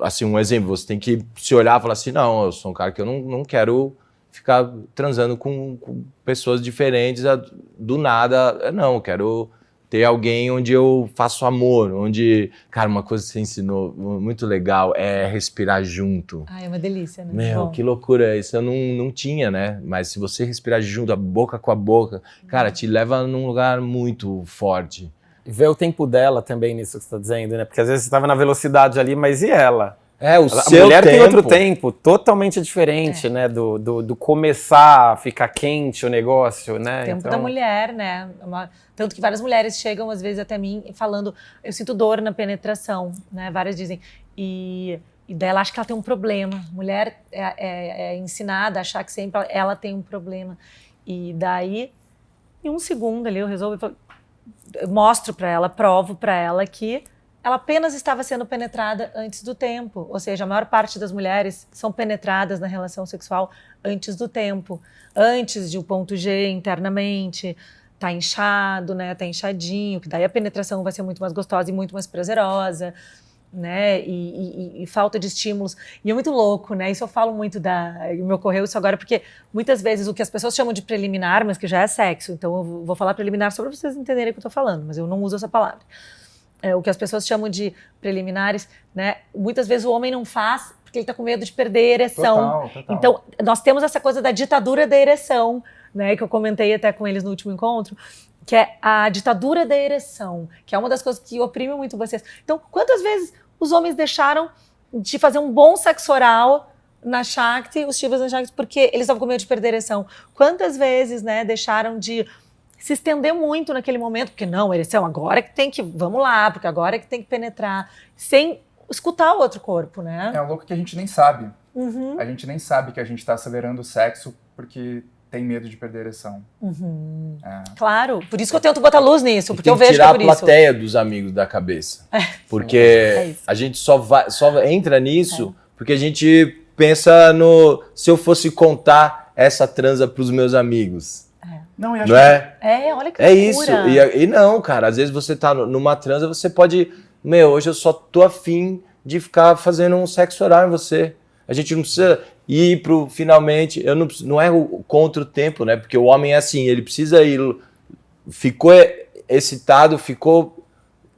assim, um exemplo, você tem que se olhar e falar assim, não, eu sou um cara que eu não quero ficar transando com pessoas diferentes do nada, não, eu quero ter alguém onde eu faço amor, onde... Cara, uma coisa que você ensinou muito legal é respirar junto. É uma delícia, né? Meu, que loucura, isso eu não tinha, né? Mas se você respirar junto, a boca com a boca, cara, te leva num lugar muito forte. E ver o tempo dela também nisso que você está dizendo, né? Porque às vezes você estava na velocidade ali, mas e ela? A mulher tem outro tempo, totalmente diferente, né? Do começar a ficar quente o negócio, né? O tempo da mulher, né? Tanto que várias mulheres chegam, às vezes, até mim falando, eu sinto dor na penetração, né? Várias dizem. E daí ela acha que ela tem um problema. Mulher é ensinada a achar que sempre ela tem um problema. E daí, em um segundo ali, eu resolvo, eu mostro pra ela, provo pra ela que ela apenas estava sendo penetrada antes do tempo. Ou seja, a maior parte das mulheres são penetradas na relação sexual antes do tempo. Antes de o ponto G internamente, tá inchado, né? Tá inchadinho, que daí a penetração vai ser muito mais gostosa e muito mais prazerosa, né? E falta de estímulos. E é muito louco, né? Isso eu falo muito me ocorreu isso agora, porque muitas vezes o que as pessoas chamam de preliminar, mas que já é sexo, então eu vou falar preliminar só para vocês entenderem o que eu tô falando, mas eu não uso essa palavra. O que as pessoas chamam de preliminares, né? Muitas vezes o homem não faz porque ele está com medo de perder a ereção. Total. Então, nós temos essa coisa da ditadura da ereção, né? Que eu comentei até com eles no último encontro, que é a ditadura da ereção, que é uma das coisas que oprime muito vocês. Então, quantas vezes os homens deixaram de fazer um bom sexo oral na Shakti, os Shivas na Shakti, porque eles estavam com medo de perder a ereção? Quantas vezes, né, deixaram de se estender muito naquele momento, porque não, ereção, agora que tem que, vamos lá, porque agora que tem que penetrar, sem escutar o outro corpo, né? É um louco que a gente nem sabe. A gente nem sabe que a gente está acelerando o sexo porque tem medo de perder a ereção. Claro, por isso que eu tento botar luz nisso, porque eu vejo que tirar é por a isso. plateia dos amigos da cabeça. Porque a gente só entra nisso porque a gente pensa no... Se eu fosse contar essa transa pros meus amigos... Não, e acho não é? Olha que É loucura. isso. E não, cara, às vezes você tá numa transa, você pode... hoje eu só tô afim de ficar fazendo um sexo oral em você. A gente não precisa ir pro finalmente, não é contra o tempo, né? Porque o homem é assim, ele precisa ir, ficou excitado, ficou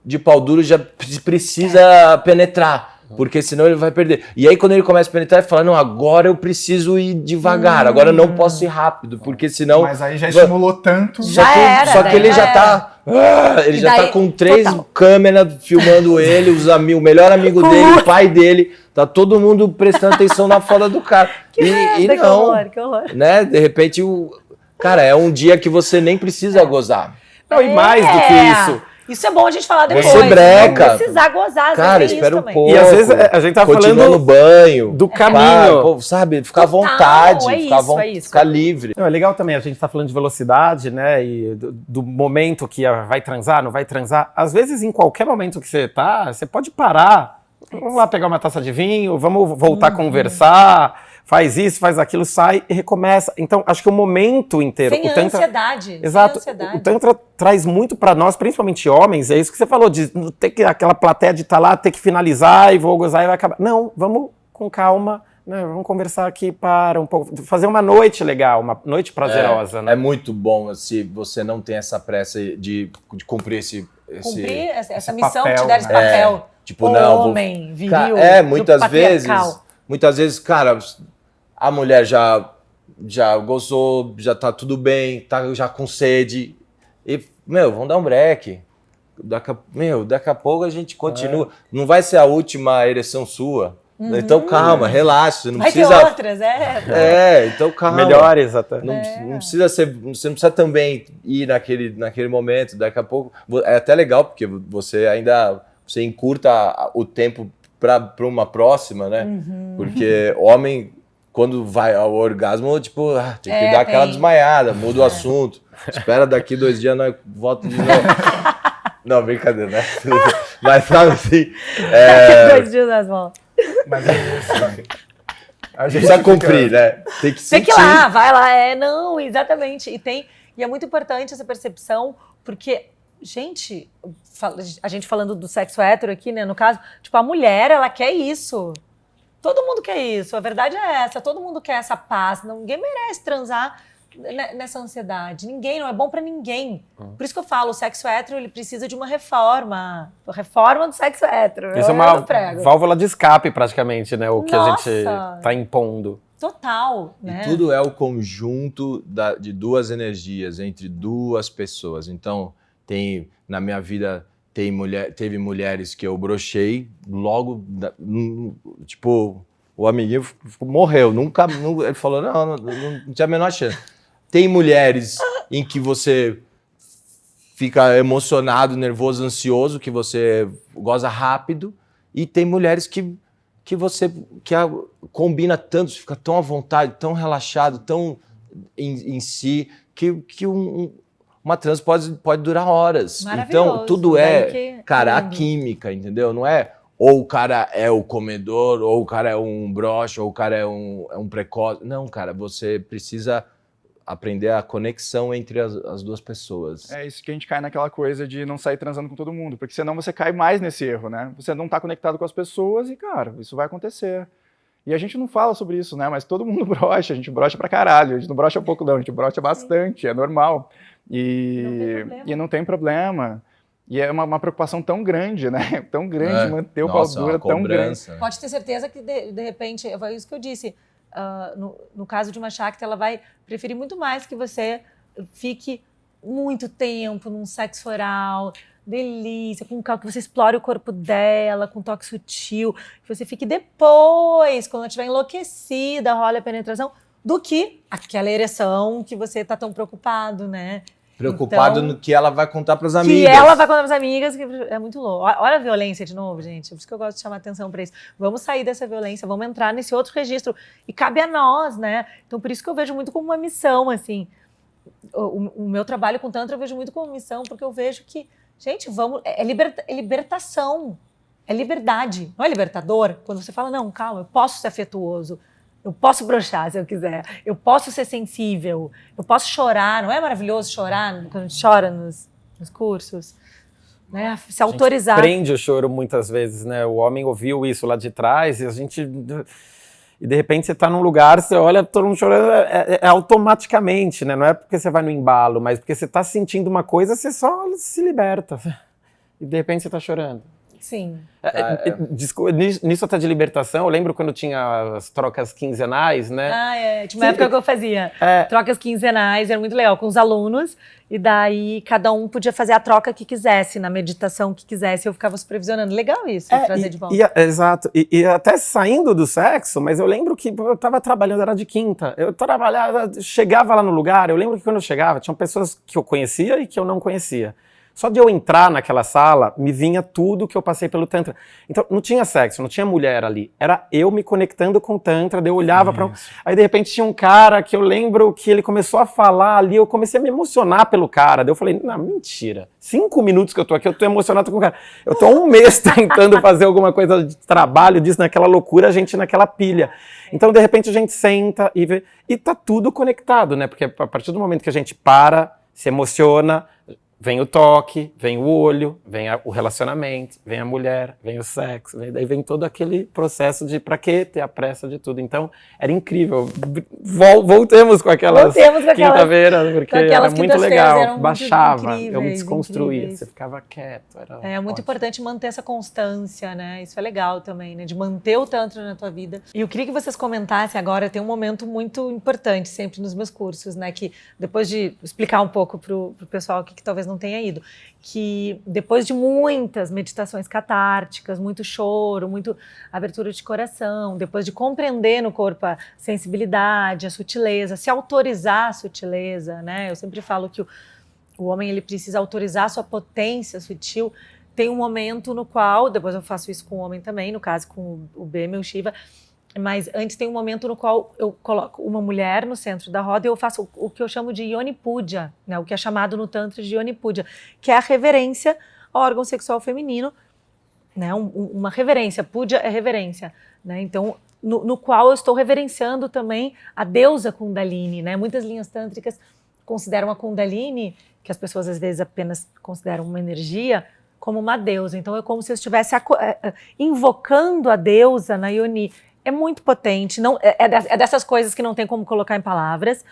de pau duro, já precisa penetrar, porque senão ele vai perder. E aí quando ele começa a penetrar, ele fala, não, agora eu preciso ir devagar, agora eu não posso ir rápido, porque senão... Mas aí já estimulou tanto. Só que ele já tá... ele já tá com 3 câmeras filmando ele, o melhor amigo dele, o pai dele, tá todo mundo prestando atenção na foda do cara. E não, que horror. né? De repente, cara, é um dia que você nem precisa gozar. Não, e mais do que isso. Isso é bom a gente falar depois. Você breca. Não precisar gozar, cara, espera um pouco. E às vezes a gente tá continua falando no banho, do caminho. Pô, sabe? Ficar à Total, vontade, isso. ficar livre. Não, é legal também, a gente tá falando de velocidade, né, e do momento que vai transar, não vai transar. Às vezes, em qualquer momento que você tá, você pode parar. Vamos lá pegar uma taça de vinho, vamos voltar a conversar, faz isso, faz aquilo, sai e recomeça. Então, acho que o momento inteiro... Sem ansiedade. Exato. Sem ansiedade. O Tantra traz muito pra nós, principalmente homens, é isso que você falou, de não ter que aquela plateia de estar lá, ter que finalizar e vou gozar e vai acabar. Não, vamos com calma, né, vamos conversar aqui, para um pouco, fazer uma noite legal, uma noite prazerosa. Né? É muito bom se você não tem essa pressa de cumprir Cumprir essa missão papel, que te der esse né? papel. Tipo, não, homem, viril, muitas vezes, cara, a mulher já gozou, já tá tudo bem, tá já com sede. E, vamos dar um break. Daqui a pouco a gente continua. Não vai ser a última ereção sua. Então calma, relaxa. Não vai precisa... ter outras, então calma. Melhores até. Não precisa ser, você não precisa também ir naquele momento. Daqui a pouco é até legal porque você encurta o tempo para uma próxima, né? Porque homem, quando vai ao orgasmo, tipo, tem que dar aquela desmaiada, muda o assunto. Espera daqui 2 dias, nós volta de novo. Não, brincadeira, né? Mas sabe assim... Daqui 2 dias nós voltamos. Mas é isso. A gente precisa cumprir, né? Tem que sentir. Tem que ir lá, vai lá. Não, exatamente. E é muito importante essa percepção, porque... Gente, a gente falando do sexo hétero aqui, né, no caso, tipo, a mulher, ela quer isso. Todo mundo quer isso, a verdade é essa, todo mundo quer essa paz, ninguém merece transar nessa ansiedade, ninguém, não é bom pra ninguém. Por isso que eu falo, o sexo hétero, ele precisa de uma reforma do sexo hétero. Isso é uma válvula de escape, praticamente, né, o que a gente tá impondo. Total, né? E tudo é o conjunto de 2 energias, entre 2 pessoas, então... na minha vida, teve mulheres que eu brochei, logo, tipo, o amiguinho morreu, ele falou, não tinha a menor chance. Tem mulheres em que você fica emocionado, nervoso, ansioso, que você goza rápido, e tem mulheres que combina tanto, você fica tão à vontade, tão relaxado, tão em si, que uma trans pode durar horas. Então, tudo cara, a química, entendeu? Não é ou o cara é o comedor, ou o cara é um broche, ou o cara é um precoce. Não, cara, você precisa aprender a conexão entre as 2 pessoas. É isso que a gente cai naquela coisa de não sair transando com todo mundo, porque senão você cai mais nesse erro, né? Você não tá conectado com as pessoas e, cara, isso vai acontecer. E a gente não fala sobre isso, né? Mas todo mundo brocha, a gente brocha pra caralho. A gente não brocha pouco não, a gente brocha bastante, é normal. E não tem problema. E é uma preocupação tão grande, né? Tão grande manter o pau duro, tão grande. Pode ter certeza que, de repente, é isso que eu disse, no caso de uma Shakti, ela vai preferir muito mais que você fique muito tempo num sexo oral, delícia, que você explore o corpo dela, com toque sutil, que você fique depois, quando ela estiver enlouquecida, rola a penetração, do que aquela ereção que você tá tão preocupado, né? Preocupado no que ela vai contar para as amigas. Que ela vai contar para as amigas, que é muito louco. Olha a violência de novo, gente. Por isso que eu gosto de chamar atenção para isso. Vamos sair dessa violência, vamos entrar nesse outro registro. E cabe a nós, né? Então, por isso que eu vejo muito como uma missão, assim. O meu trabalho com Tantra eu vejo muito como missão, porque eu vejo que, gente, é libertação. É liberdade. Não é libertador? Quando você fala, não, calma, eu posso ser afetuoso. Eu posso broxar se eu quiser, eu posso ser sensível, eu posso chorar, não é maravilhoso chorar quando a gente chora nos cursos? né? Se autorizar. Prende o choro muitas vezes, né? O homem ouviu isso lá de trás e a gente... E de repente você tá num lugar, você olha todo mundo chorando, é automaticamente, né? Não é porque você vai no embalo, mas porque você tá sentindo uma coisa, você só se liberta. E de repente você tá chorando. Sim. Nisso até de libertação, eu lembro quando tinha as trocas quinzenais, né? Tinha uma época que eu fazia trocas quinzenais, era muito legal, com os alunos, e daí cada um podia fazer a troca que quisesse, na meditação que quisesse, eu ficava supervisionando. Legal isso, trazer de volta. Exato, e até saindo do sexo, mas eu lembro que eu tava trabalhando, era de quinta, eu trabalhava, chegava lá no lugar, eu lembro que quando eu chegava, tinham pessoas que eu conhecia e que eu não conhecia. Só de eu entrar naquela sala, me vinha tudo que eu passei pelo Tantra. Então, não tinha sexo, não tinha mulher ali. Era eu me conectando com o Tantra, daí eu olhava pra... Aí, de repente, tinha um cara que eu lembro que ele começou a falar ali, eu comecei a me emocionar pelo cara. Daí eu falei, não, mentira. 5 minutos que eu tô aqui, eu tô emocionado com o cara. Eu tô 1 mês tentando fazer alguma coisa de trabalho disso, naquela loucura, a gente naquela pilha. Então, de repente, a gente senta e vê... E tá tudo conectado, né? Porque a partir do momento que a gente para, se emociona... Vem o toque, vem o olho, vem o relacionamento, vem a mulher, vem o sexo, daí vem todo aquele processo de pra que ter a pressa de tudo. Então, era incrível. Voltemos com aquelas quinta-feiras, porque era muito legal. Baixava, eu me desconstruía, você ficava quieto. É muito importante manter essa constância, né? Isso é legal também, né? De manter o Tantra na tua vida. E eu queria que vocês comentassem agora, tem um momento muito importante sempre nos meus cursos, né? Que depois de explicar um pouco pro pessoal aqui que talvez não tenha ido, que depois de muitas meditações catárticas, muito choro, muito abertura de coração, depois de compreender no corpo a sensibilidade, a sutileza, se autorizar a sutileza, né? Eu sempre falo que o homem ele precisa autorizar a sua potência sutil. Tem um momento no qual, depois eu faço isso com o homem também, no caso com o Bema e o Shiva, mas antes tem um momento no qual eu coloco uma mulher no centro da roda e eu faço o que eu chamo de Yoni Puja, né? O que é chamado no Tantra de Yoni Puja, que é a reverência ao órgão sexual feminino, né? Uma reverência, Puja é reverência, né? Então, no qual eu estou reverenciando também a deusa Kundalini, né? Muitas linhas tântricas consideram a Kundalini, que as pessoas às vezes apenas consideram uma energia, como uma deusa. Então, é como se eu estivesse invocando a deusa na Yoni. É muito potente, não, é dessas coisas que não tem como colocar em palavras,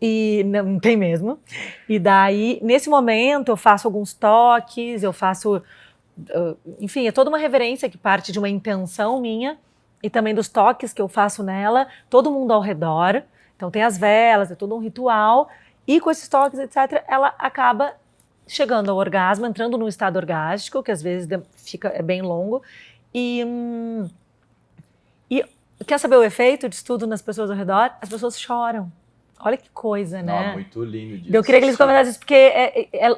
e não tem mesmo. E daí, nesse momento, eu faço alguns toques, eu faço, enfim, é toda uma reverência que parte de uma intenção minha, e também dos toques que eu faço nela, todo mundo ao redor, então tem as velas, é todo um ritual, e com esses toques, etc., ela acaba chegando ao orgasmo, entrando num estado orgástico, que às vezes é bem longo, e quer saber o efeito disso tudo nas pessoas ao redor? As pessoas choram. Olha que coisa, né? Muito lindo disso. Eu queria que eles comentassem isso, porque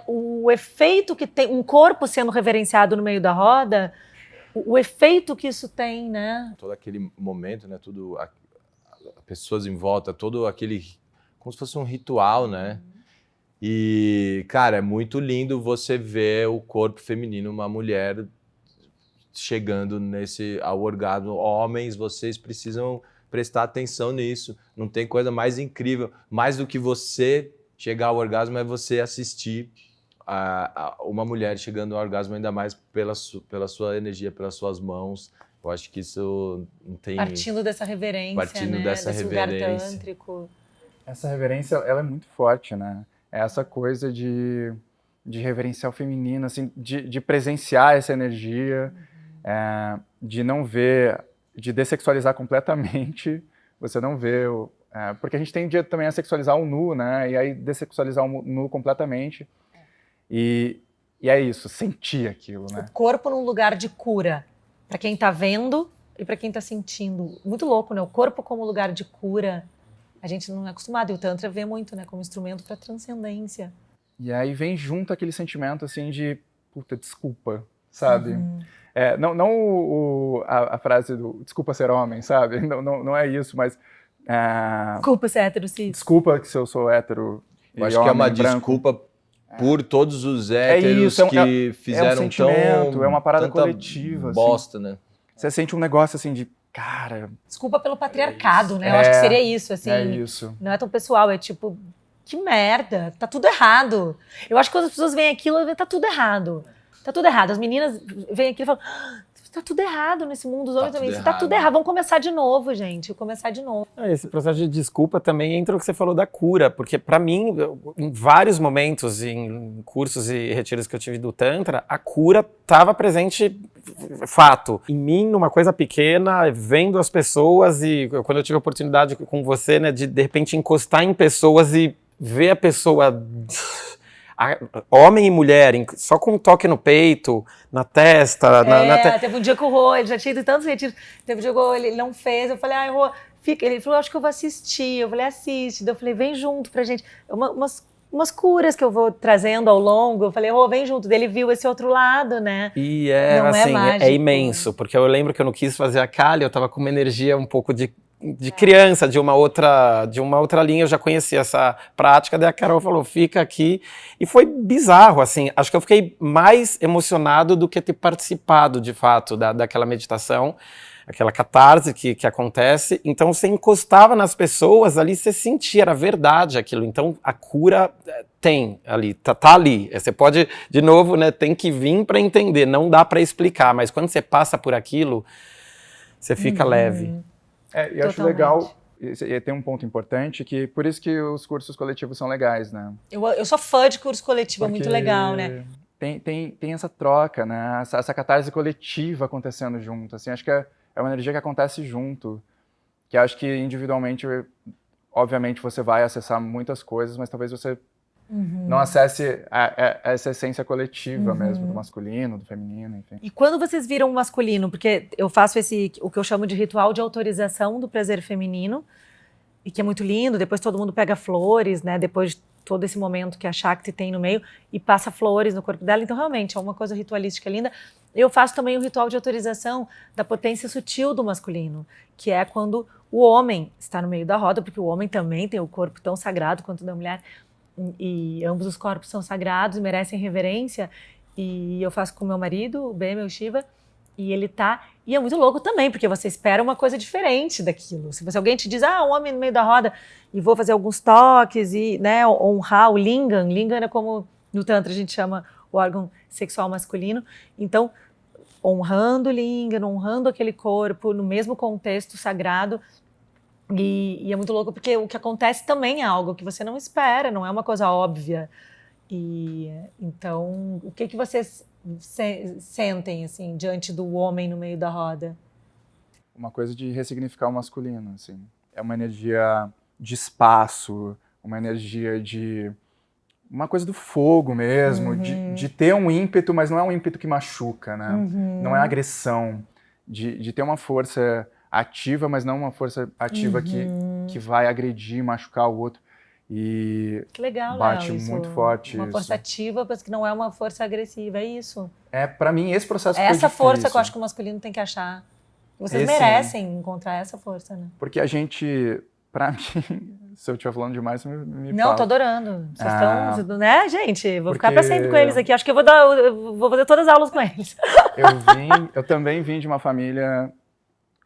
o efeito que tem, um corpo sendo reverenciado no meio da roda, o efeito que isso tem, né? Todo aquele momento, né? Tudo, pessoas em volta, todo aquele... Como se fosse um ritual, né? E, cara, é muito lindo você ver o corpo feminino, uma mulher... chegando ao orgasmo. Homens, vocês precisam prestar atenção nisso. Não tem coisa mais incrível. Mais do que você chegar ao orgasmo é você assistir uma mulher chegando ao orgasmo, ainda mais pela sua energia, pelas suas mãos. Eu acho que isso não tem... Partindo dessa reverência, né? Desse lugar tântrico. Essa reverência, ela é muito forte, né? É essa coisa de reverenciar o feminino, assim, de presenciar essa energia... de não ver, de dessexualizar completamente, você não vê, porque a gente tem dia também a sexualizar o nu, né, e aí dessexualizar o nu completamente, e é isso, sentir aquilo, né. O corpo num lugar de cura, para quem tá vendo e para quem tá sentindo, muito louco, né, o corpo como lugar de cura, a gente não é acostumado, e o Tantra vê muito, né, como instrumento para transcendência. E aí vem junto aquele sentimento, assim, de, puta, desculpa, sabe? Não a frase do desculpa ser homem, sabe? Não é isso, mas... Desculpa ser hétero, cis. Desculpa se eu sou hétero. Eu acho que é uma desculpa por todos os héteros que fizeram é uma parada coletiva. Bosta, assim. Né? Você sente um negócio assim de, cara... Desculpa pelo patriarcado, né? Eu acho que seria isso, assim. É isso. Não é tão pessoal, é tipo, que merda, tá tudo errado. Eu acho que quando as pessoas veem aquilo, tá tudo errado. tá tudo errado. As meninas vêm aqui e falam, tá tudo errado nesse mundo, os homens também. Tá tudo errado, vamos começar de novo, gente. Começar de novo. Esse processo de desculpa também entra o que você falou da cura, porque para mim, em vários momentos, em cursos e retiros que eu tive do Tantra, a cura estava presente, fato. Em mim, numa coisa pequena, vendo as pessoas e quando eu tive a oportunidade com você, né, de repente encostar em pessoas e ver a pessoa... homem e mulher, só com um toque no peito, na testa. Teve um dia que o Rô, ele já tinha ido tantos retiros, teve um dia que o Rô, ele não fez, eu falei, Rô, fica. Ele falou, acho que eu vou assistir. Eu falei, assiste. Eu falei, vem junto pra gente. Umas curas que eu vou trazendo ao longo. Eu falei, Rô, vem junto. Ele viu esse outro lado, né? E não assim, mágico. É imenso, porque eu lembro que eu não quis fazer a Kali, eu tava com uma energia um pouco de criança, de uma outra linha, eu já conhecia essa prática, daí a Carol falou, fica aqui, e foi bizarro, assim, acho que eu fiquei mais emocionado do que ter participado, de fato, daquela meditação, aquela catarse que acontece, então você encostava nas pessoas ali, você sentia, era verdade aquilo, então a cura tem ali, tá ali, você pode, de novo, né, tem que vir para entender, não dá para explicar, mas quando você passa por aquilo, você fica leve. E acho legal, e tem um ponto importante, que por isso que os cursos coletivos são legais, né? Eu sou fã de curso coletivo, é muito legal, né? Tem essa troca, né? Essa catarse coletiva acontecendo junto, assim, acho que é uma energia que acontece junto, que acho que individualmente, obviamente, você vai acessar muitas coisas, mas talvez você não acesse essa essência coletiva mesmo, do masculino, do feminino, enfim. E quando vocês viram o masculino, porque eu faço o que eu chamo de ritual de autorização do prazer feminino, e que é muito lindo, depois todo mundo pega flores, né, depois de todo esse momento que a Shakti tem no meio, e passa flores no corpo dela, então realmente é uma coisa ritualística linda. Eu faço também o ritual de autorização da potência sutil do masculino, que é quando o homem está no meio da roda, porque o homem também tem o corpo tão sagrado quanto o da mulher, e ambos os corpos são sagrados e merecem reverência, e eu faço com meu marido, o Bema, o Shiva, e ele tá, e é muito louco também, porque você espera uma coisa diferente daquilo. Se alguém te diz, um homem no meio da roda, e vou fazer alguns toques, e, né, honrar o lingam é como no Tantra a gente chama o órgão sexual masculino, então honrando o lingam, honrando aquele corpo, no mesmo contexto sagrado. E é muito louco porque o que acontece também é algo que você não espera, não é uma coisa óbvia. E então, o que vocês sentem assim diante do homem no meio da roda? Uma coisa de ressignificar o masculino, assim. É uma energia de espaço, uma energia de uma coisa do fogo mesmo, de ter um ímpeto, mas não é um ímpeto que machuca, né? Não é agressão, de ter uma força ativa, mas não uma força ativa que vai agredir, machucar o outro. E que legal, bate Léo, muito forte uma isso. Força ativa, mas que não é uma força agressiva, é isso. Pra mim, esse processo foi essa difícil. Força que eu acho que o masculino tem que achar. Vocês merecem encontrar essa força, né? Porque a gente, pra mim, se eu estiver falando demais, você me Não, fala. tô adorando. Vocês estão, né, gente? Vou ficar pra sempre com eles aqui. Acho que eu vou fazer todas as aulas com eles. Eu também vim de uma família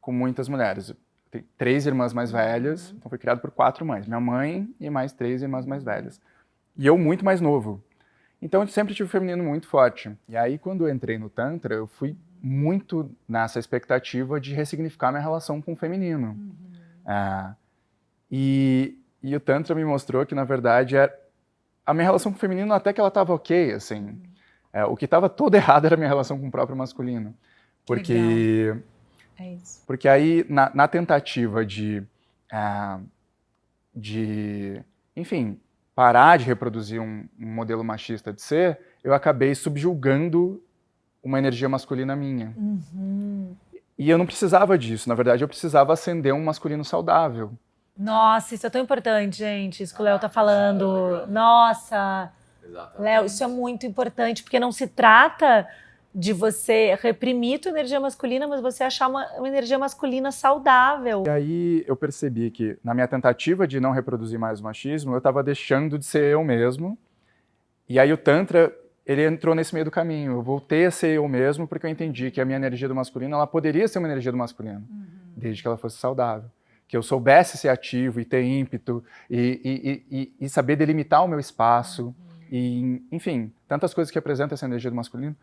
com muitas mulheres. Eu tenho 3 irmãs mais velhas, então fui criado por 4 mães. Minha mãe e mais 3 irmãs mais velhas. E eu muito mais novo. Então eu sempre tive o feminino muito forte. E aí quando eu entrei no Tantra, eu fui muito nessa expectativa de ressignificar minha relação com o feminino. E o Tantra me mostrou que, na verdade, a minha relação com o feminino até que ela estava ok, assim. O que estava todo errado era a minha relação com o próprio masculino. Porque... É isso. Porque aí, na tentativa de, enfim, parar de reproduzir um modelo machista de ser, eu acabei subjugando uma energia masculina minha. E eu não precisava disso. Na verdade, eu precisava acender um masculino saudável. Nossa, isso é tão importante, gente. Isso que o Léo tá falando. Nossa! Léo, isso é muito importante, porque não se trata de você reprimir tua energia masculina, mas você achar uma energia masculina saudável. E aí eu percebi que, na minha tentativa de não reproduzir mais o machismo, eu estava deixando de ser eu mesmo. E aí o Tantra, ele entrou nesse meio do caminho. Eu voltei a ser eu mesmo, porque eu entendi que a minha energia do masculino, ela poderia ser uma energia do masculino, desde que ela fosse saudável. Que eu soubesse ser ativo e ter ímpeto, e saber delimitar o meu espaço, e, enfim, tantas coisas que apresentam essa energia do masculino.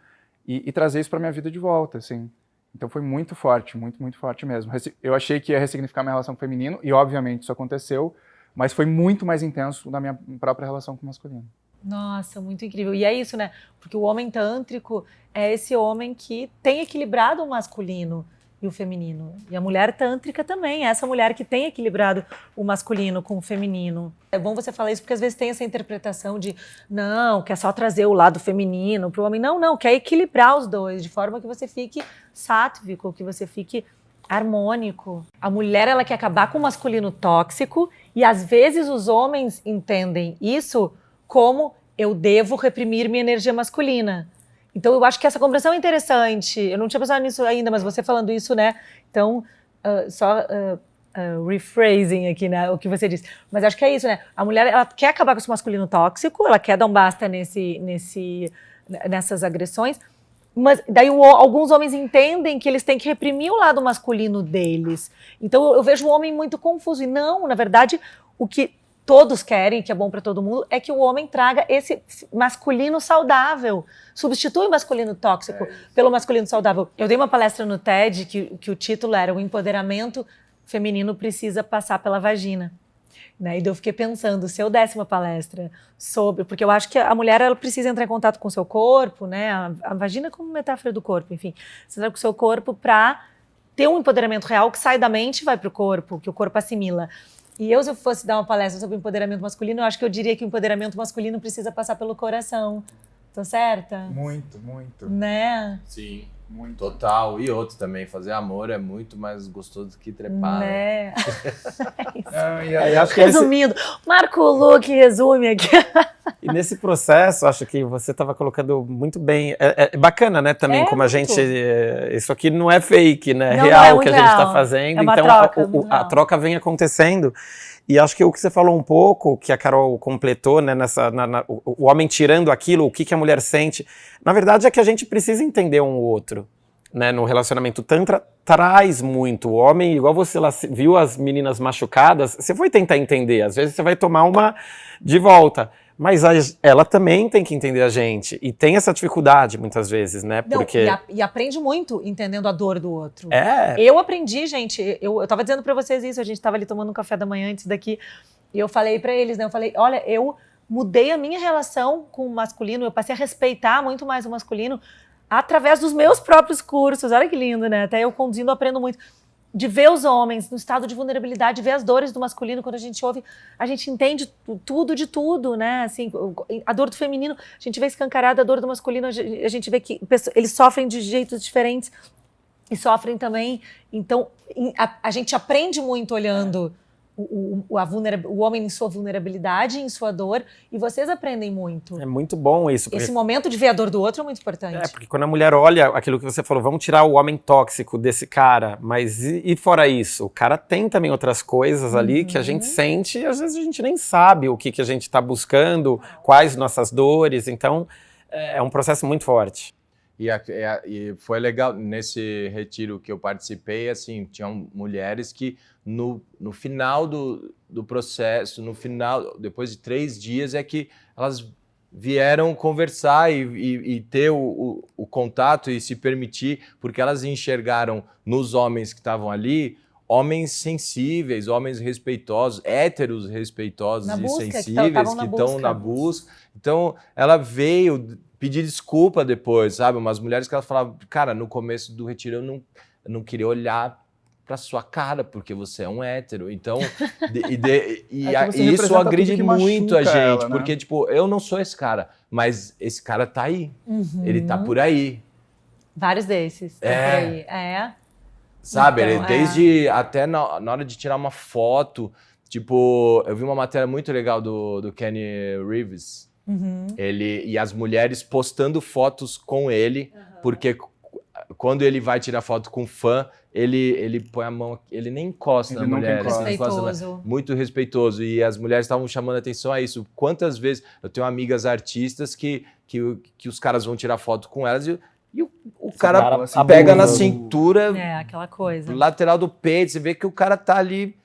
e trazer isso para minha vida de volta, assim. Então foi muito forte, muito, muito forte mesmo. Eu achei que ia ressignificar minha relação com o feminino, e obviamente isso aconteceu, mas foi muito mais intenso da minha própria relação com o masculino. Nossa, muito incrível. E é isso, né? Porque o homem tântrico é esse homem que tem equilibrado o masculino e o feminino. E a mulher tântrica também é essa mulher que tem equilibrado o masculino com o feminino. É bom você falar isso porque às vezes tem essa interpretação de não, quer só trazer o lado feminino para o homem. Não, não, quer equilibrar os dois de forma que você fique sátvico, que você fique harmônico. A mulher, ela quer acabar com o masculino tóxico e às vezes os homens entendem isso como eu devo reprimir minha energia masculina. Então, eu acho que essa compreensão é interessante. Eu não tinha pensado nisso ainda, mas você falando isso, né? Então, rephrasing aqui, né? O que você disse. Mas acho que é isso, né? A mulher, ela quer acabar com esse masculino tóxico, ela quer dar um basta nessas agressões, mas daí alguns homens entendem que eles têm que reprimir o lado masculino deles. Então, eu vejo o homem muito confuso. E não, na verdade, o que todos querem, que é bom para todo mundo, é que o homem traga esse masculino saudável. Substitui o masculino tóxico pelo masculino saudável. Eu dei uma palestra no TED que o título era O Empoderamento Feminino Precisa Passar pela Vagina. Né? E daí eu fiquei pensando, se eu desse uma palestra sobre... Porque eu acho que a mulher ela precisa entrar em contato com o seu corpo, né? A vagina como metáfora do corpo, enfim. Você entra com o seu corpo para ter um empoderamento real que sai da mente e vai para o corpo, que o corpo assimila. E se eu fosse dar uma palestra sobre empoderamento masculino, eu acho que eu diria que o empoderamento masculino precisa passar pelo coração. Tô certa? Muito, muito. Né? Sim, muito. Total. E outro também, fazer amor é muito mais gostoso do que trepar. Né? Acho que resumindo, Marco Luque resume aqui. E nesse processo, acho que você estava colocando muito bem. É bacana, né, também, como a gente... Isso aqui não é fake, né? É real o que a gente está fazendo. É uma então, troca, a troca vem acontecendo. E acho que o que você falou um pouco, que a Carol completou, né, o homem tirando aquilo, o que a mulher sente, na verdade é que a gente precisa entender um outro. Né, no relacionamento tantra, traz muito. O homem, igual você lá viu as meninas machucadas, você foi tentar entender, às vezes você vai tomar uma de volta. Mas ela também tem que entender a gente. E tem essa dificuldade, muitas vezes, né? Porque... E aprende muito entendendo a dor do outro. É. Eu aprendi, gente. Eu tava dizendo pra vocês isso. A gente tava ali tomando um café da manhã antes daqui. E eu falei pra eles, né? Eu falei, olha, eu mudei a minha relação com o masculino. Eu passei a respeitar muito mais o masculino através dos meus próprios cursos. Olha que lindo, né? Até eu conduzindo, aprendo muito. De ver os homens no estado de vulnerabilidade, de ver as dores do masculino, quando a gente ouve, a gente entende tudo de tudo, né? Assim, a dor do feminino, a gente vê escancarada, a dor do masculino, a gente vê que eles sofrem de jeitos diferentes e sofrem também. Então, a gente aprende muito olhando o homem em sua vulnerabilidade, em sua dor, e vocês aprendem muito. É muito bom isso. Esse momento de ver a dor do outro é muito importante. É, porque quando a mulher olha aquilo que você falou, vamos tirar o homem tóxico desse cara, mas e fora isso? O cara tem também outras coisas ali que a gente sente e às vezes a gente nem sabe o que a gente está buscando, quais nossas dores, então é um processo muito forte. E foi legal, nesse retiro que eu participei, assim, tinham mulheres que no final do processo, no final, depois de 3 dias, é que elas vieram conversar e ter o contato e se permitir, porque elas enxergaram nos homens que estavam ali, homens sensíveis, homens respeitosos, héteros respeitosos e sensíveis, que estão na busca. Então, ela veio pedir desculpa depois, sabe? Umas mulheres que elas falavam, cara, no começo do retiro eu não queria olhar pra sua cara, porque você é um hétero. Então, isso agride muito a gente, ela, né? porque, tipo, eu não sou esse cara, mas esse cara tá aí. Ele tá por aí. Vários desses. Por aí. Sabe, Então, desde até na hora de tirar uma foto, tipo, eu vi uma matéria muito legal do Kenny Reeves, ele e as mulheres postando fotos com ele, porque quando ele vai tirar foto com fã, ele põe a mão, ele nem encosta na mulher, muito respeitoso, e as mulheres estavam chamando a atenção a isso. Quantas vezes eu tenho amigas artistas que os caras vão tirar foto com elas e o cara pega na cintura, aquela coisa, lateral do peito, você vê que o cara tá ali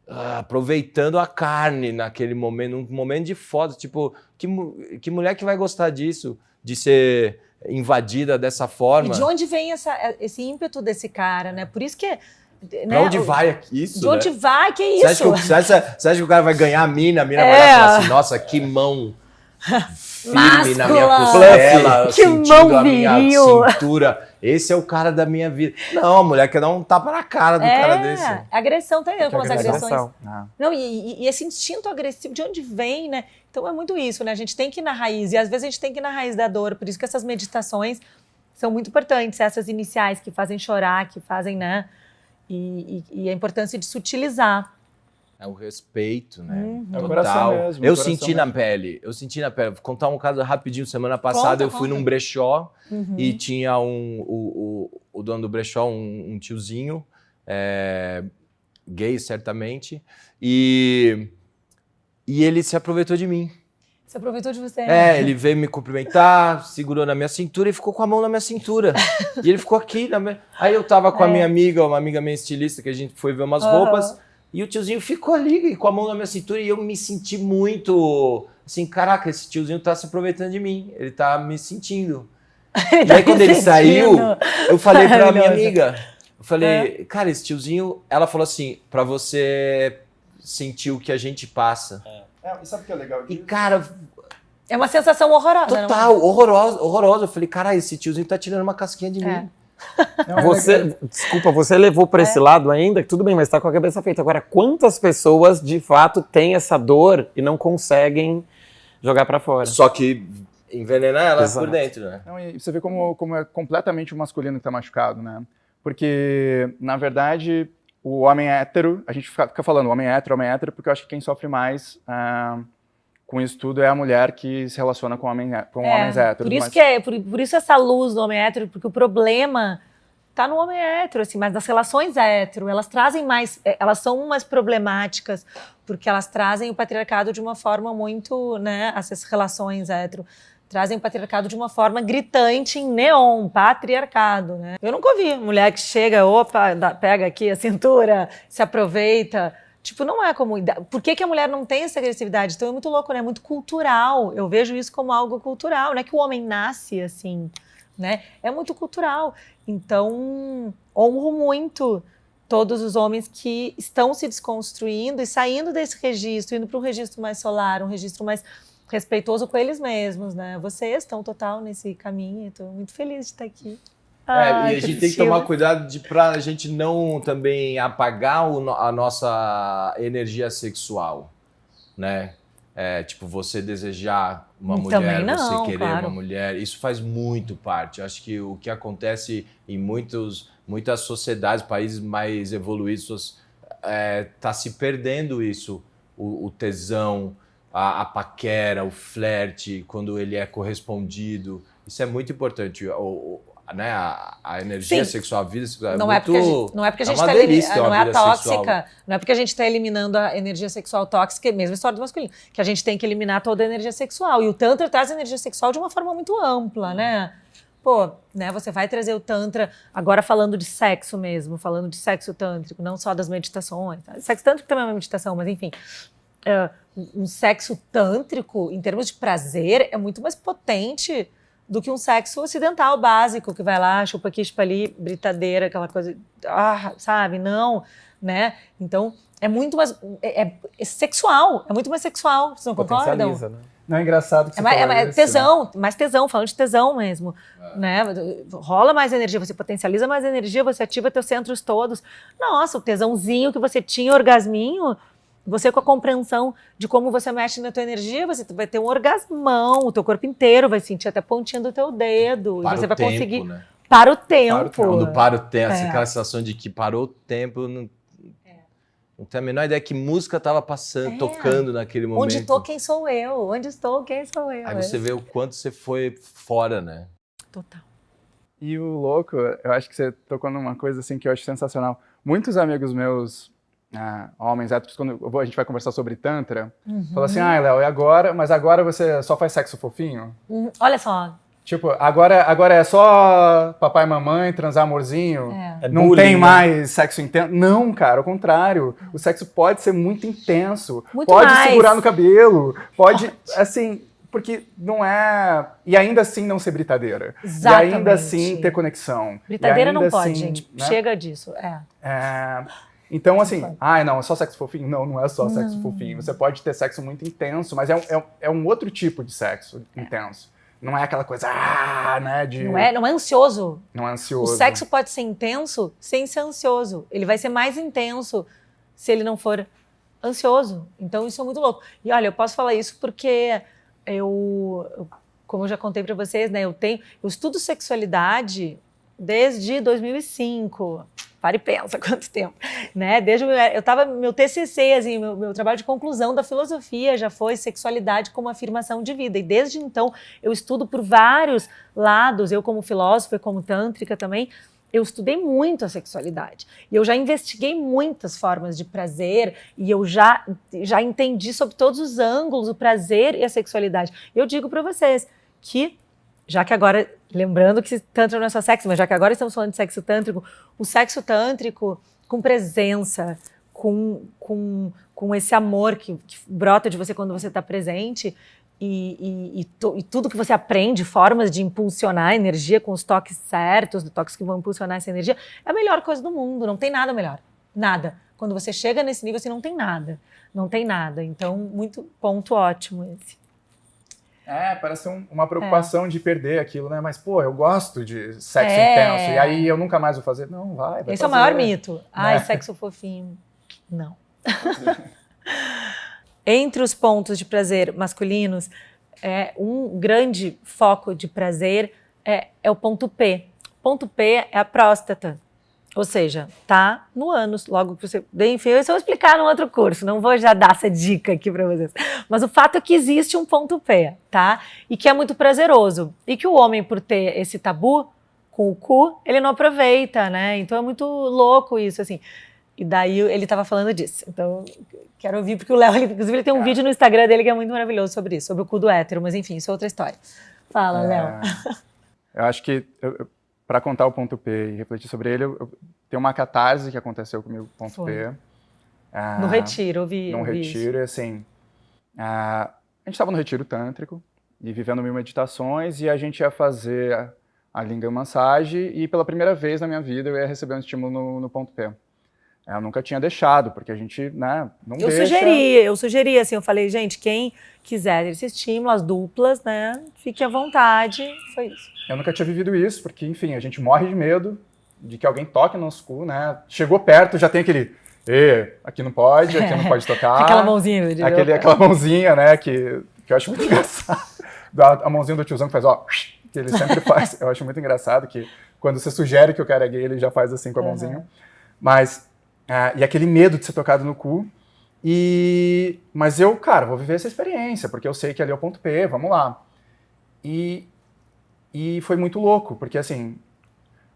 aproveitando a carne naquele momento, um momento de foda, tipo, que mulher que vai gostar disso, de ser invadida dessa forma? E de onde vem esse ímpeto desse cara, né? Por isso que... Né? Pra onde vai isso, De onde né? vai? Que isso? Você acha que o cara vai ganhar a mina vai falar assim, nossa, que mão firme na minha costela, que sentindo mão a minha viril. cintura. Esse é o cara da minha vida. Não, a mulher quer dar um tapa na cara do cara desse. Agressão, tá entendendo como as agressões... Ah. Não, e esse instinto agressivo, de onde vem, né? Então é muito isso, né? A gente tem que ir na raiz, e às vezes a gente tem que ir na raiz da dor, por isso que essas meditações são muito importantes, essas iniciais que fazem chorar, que fazem, né? E a importância de se utilizar. É o respeito, né? É o coração mesmo. Eu senti na pele. Vou contar um caso rapidinho. Semana passada eu fui num brechó e tinha o dono do brechó, um tiozinho, gay certamente, e ele se aproveitou de mim. Você aproveitou de você. Ele veio me cumprimentar, segurou na minha cintura e ficou com a mão na minha cintura. E ele ficou aqui. Aí eu tava com a minha amiga, uma amiga minha estilista, que a gente foi ver umas roupas. E o tiozinho ficou ali com a mão na minha cintura e eu me senti muito... Assim, caraca, esse tiozinho tá se aproveitando de mim. Ele tá me sentindo. E aí quando ele saiu, eu falei pra minha amiga. Eu falei, cara, esse tiozinho... Ela falou assim, pra você sentir o que a gente passa. E sabe o que é legal disso? E, cara... É uma sensação horrorosa. Total, não? Horrorosa. Eu falei, cara, esse tiozinho tá tirando uma casquinha de mim. Desculpa, você levou para esse lado ainda, tudo bem, mas tá com a cabeça feita. Agora, quantas pessoas de fato têm essa dor e não conseguem jogar para fora? Só que envenenar ela por dentro, né? Não, e você vê como é completamente o masculino que tá machucado, né? Porque, na verdade, o homem hétero, a gente fica falando homem hétero, porque eu acho que quem sofre mais com isso tudo é a mulher que se relaciona com homens héteros. Por isso essa luz do homem hétero, porque o problema tá no homem hétero, assim, mas nas relações hétero, elas trazem mais, elas são mais problemáticas, porque elas trazem o patriarcado de uma forma muito, né, essas relações hétero, trazem o patriarcado de uma forma gritante em neon, patriarcado, né? Eu nunca ouvi mulher que chega, pega aqui a cintura, se aproveita. Tipo, não é como... Por que a mulher não tem essa agressividade? Então é muito louco, né? É muito cultural. Eu vejo isso como algo cultural. Não é que o homem nasce assim, né? É muito cultural. Então, honro muito todos os homens que estão se desconstruindo e saindo desse registro, indo para um registro mais solar, um registro mais respeitoso com eles mesmos, né? Vocês estão total nesse caminho. Estou muito feliz de estar aqui. E a gente tem que tomar cuidado para a gente não também apagar a nossa energia sexual, né? Tipo, você desejar uma mulher, você querer uma mulher, isso faz muito parte. Eu acho que o que acontece em muitas sociedades, países mais evoluídos, tá se perdendo isso, o tesão, a paquera, o flerte, quando ele é correspondido. Isso é muito importante. Né, a energia sexual, a vida sexual não é muito... Não é porque a gente não é a tóxica, sexual. Não é porque a gente está eliminando a energia sexual tóxica, mesmo a história do masculino, que a gente tem que eliminar toda a energia sexual. E o Tantra traz a energia sexual de uma forma muito ampla, né? Pô, né, você vai trazer o Tantra, agora falando de sexo mesmo, falando de sexo tântrico, não só das meditações. Tá? Sexo tântrico também é uma meditação, mas enfim... um sexo tântrico, em termos de prazer, é muito mais potente do que um sexo ocidental básico, que vai lá, chupa aqui, chupa ali, britadeira, aquela coisa, sabe? Não, né? Então, é muito mais... É sexual, é muito mais sexual, vocês não concordam? Né? Não é engraçado que você fala isso, tesão, né? Mais tesão, falando de tesão mesmo, né? Rola mais energia, você potencializa mais energia, você ativa teus centros todos. Nossa, o tesãozinho que você tinha, orgasminho... Você com a compreensão de como você mexe na tua energia, você vai ter um orgasmão, o teu corpo inteiro vai sentir até a pontinha do teu dedo. Para e você vai tempo, conseguir... Né? Para o tempo. Quando para o tempo, aquela sensação de que parou o tempo, não tenho a menor ideia que música estava passando, tocando naquele momento. Onde estou, quem sou eu? Onde estou, quem sou eu? Aí você vê o quanto você foi fora, né? Total. E o louco, eu acho que você tocou numa coisa assim que eu acho sensacional. Muitos amigos meus... homens héteros, quando a gente vai conversar sobre Tantra, fala assim, Léo, e agora? Mas agora você só faz sexo fofinho? Olha só, Tipo, agora é só papai e mamãe, transar amorzinho? É Não bullying, tem né? mais sexo intenso? Não, cara, ao contrário. O sexo pode ser muito intenso. Muito pode mais. segurar no cabelo. Pode, assim, porque não é... E ainda assim não ser britadeira. Exatamente. E ainda assim ter conexão. Britadeira E ainda não pode, assim, gente. né? Chega disso. Então, assim, não, é só sexo fofinho? Não, não é só sexo fofinho. Você pode ter sexo muito intenso, mas é um outro tipo de sexo intenso. Não é aquela coisa, né, de... Não é ansioso. Não é O ansioso. sexo pode ser intenso sem ser ansioso. Ele vai ser mais intenso se ele não for ansioso. Então, isso é muito louco. E olha, eu posso falar isso porque como eu já contei para vocês, né, eu estudo sexualidade desde 2005. Para e pensa quanto tempo, né? Meu TCC, assim, meu trabalho de conclusão da filosofia já foi sexualidade como afirmação de vida. E desde então eu estudo por vários lados. Eu como filósofa e como tântrica também, eu estudei muito a sexualidade. E eu já investiguei muitas formas de prazer e eu já entendi sobre todos os ângulos o prazer e a sexualidade. Eu digo para vocês que, já que agora, lembrando que Tantra não é só sexo, mas já que agora estamos falando de sexo tântrico, o sexo tântrico com presença, com esse amor que brota de você quando você está presente e tudo que você aprende, formas de impulsionar a energia com os toques certos, os toques que vão impulsionar essa energia, é a melhor coisa do mundo, não tem nada melhor, nada. Quando você chega nesse nível, assim, não tem nada. Então, muito ponto ótimo esse. Parece uma preocupação de perder aquilo, né? Mas, pô, eu gosto de sexo intenso, e aí eu nunca mais vou fazer. Não, vai Esse fazer. é o maior mito. Né? Sexo fofinho. Não. Entre os pontos de prazer masculinos, um grande foco de prazer é o ponto P. Ponto P é a próstata. Ou seja, tá no ânus, logo que você... Enfim, isso eu vou explicar num outro curso, não vou já dar essa dica aqui para vocês. Mas o fato é que existe um ponto P, tá? E que é muito prazeroso. E que o homem, por ter esse tabu com o cu, ele não aproveita, né? Então é muito louco isso, assim. E daí ele estava falando disso. Então, quero ouvir, porque o Léo, inclusive, ele tem um vídeo no Instagram dele que é muito maravilhoso sobre isso, sobre o cu do hétero, mas enfim, isso é outra história. Fala, Léo. Eu acho que... Para contar o ponto P e refletir sobre ele, tem uma catarse que aconteceu comigo com o ponto P. No retiro, eu vi. No retiro, e assim, a gente estava no retiro tântrico e vivendo 1000 meditações e a gente ia fazer a Lingam Massagem e pela primeira vez na minha vida eu ia receber um estímulo no ponto P. Eu nunca tinha deixado, porque a gente, né, não deixa... Eu sugeri, assim, eu falei, gente, quem quiser esse estímulo, as duplas, né, fique à vontade, foi isso. Eu nunca tinha vivido isso, porque, enfim, a gente morre de medo de que alguém toque no nosso cu, né, chegou perto, já tem aquele, aqui não pode tocar. Aquela mãozinha. Aquela mãozinha, né, que eu acho muito engraçado. A mãozinha do tiozão que faz, que ele sempre faz, eu acho muito engraçado que quando você sugere que o cara é gay, ele já faz assim com a mãozinha. Mas... e aquele medo de ser tocado no cu. Mas eu, cara, vou viver essa experiência, porque eu sei que ali é o ponto P, vamos lá. E foi muito louco, porque assim,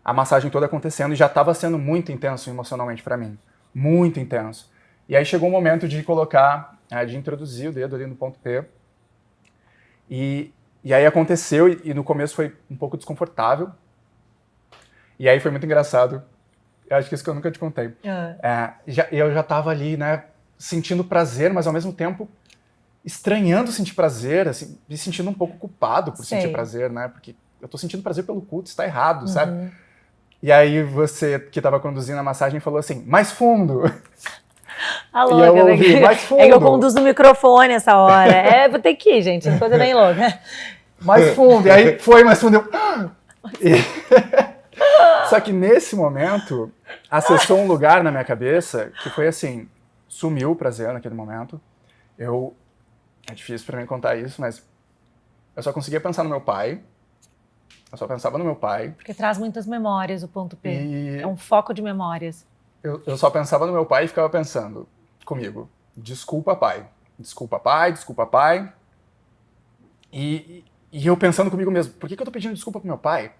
a massagem toda acontecendo e já estava sendo muito intenso emocionalmente para mim. Muito intenso. E aí chegou o momento de colocar, de introduzir o dedo ali no ponto P. E aí aconteceu, e no começo foi um pouco desconfortável. E aí foi muito engraçado. Eu acho que isso que eu nunca te contei. Eu já tava ali, né, sentindo prazer, mas ao mesmo tempo estranhando sentir prazer, assim, me sentindo um pouco culpado por sentir prazer, né? Porque eu tô sentindo prazer pelo culto, isso tá errado, sabe? E aí você, que tava conduzindo a massagem, falou assim, mais fundo. Louca, e eu ouvi, mais fundo. É que eu conduzo o microfone essa hora. Vou ter que ir, gente, coisa bem louca. Mais fundo, e aí foi mais fundo. Só que nesse momento, acessou um lugar na minha cabeça que foi assim, sumiu o prazer naquele momento. É difícil pra mim contar isso, mas eu só conseguia pensar no meu pai. Eu só pensava no meu pai. Porque traz muitas memórias o ponto P. É um foco de memórias. Eu só pensava no meu pai e ficava pensando comigo, desculpa pai, desculpa pai, desculpa pai. E eu pensando comigo mesmo, por que eu tô pedindo desculpa pro meu pai?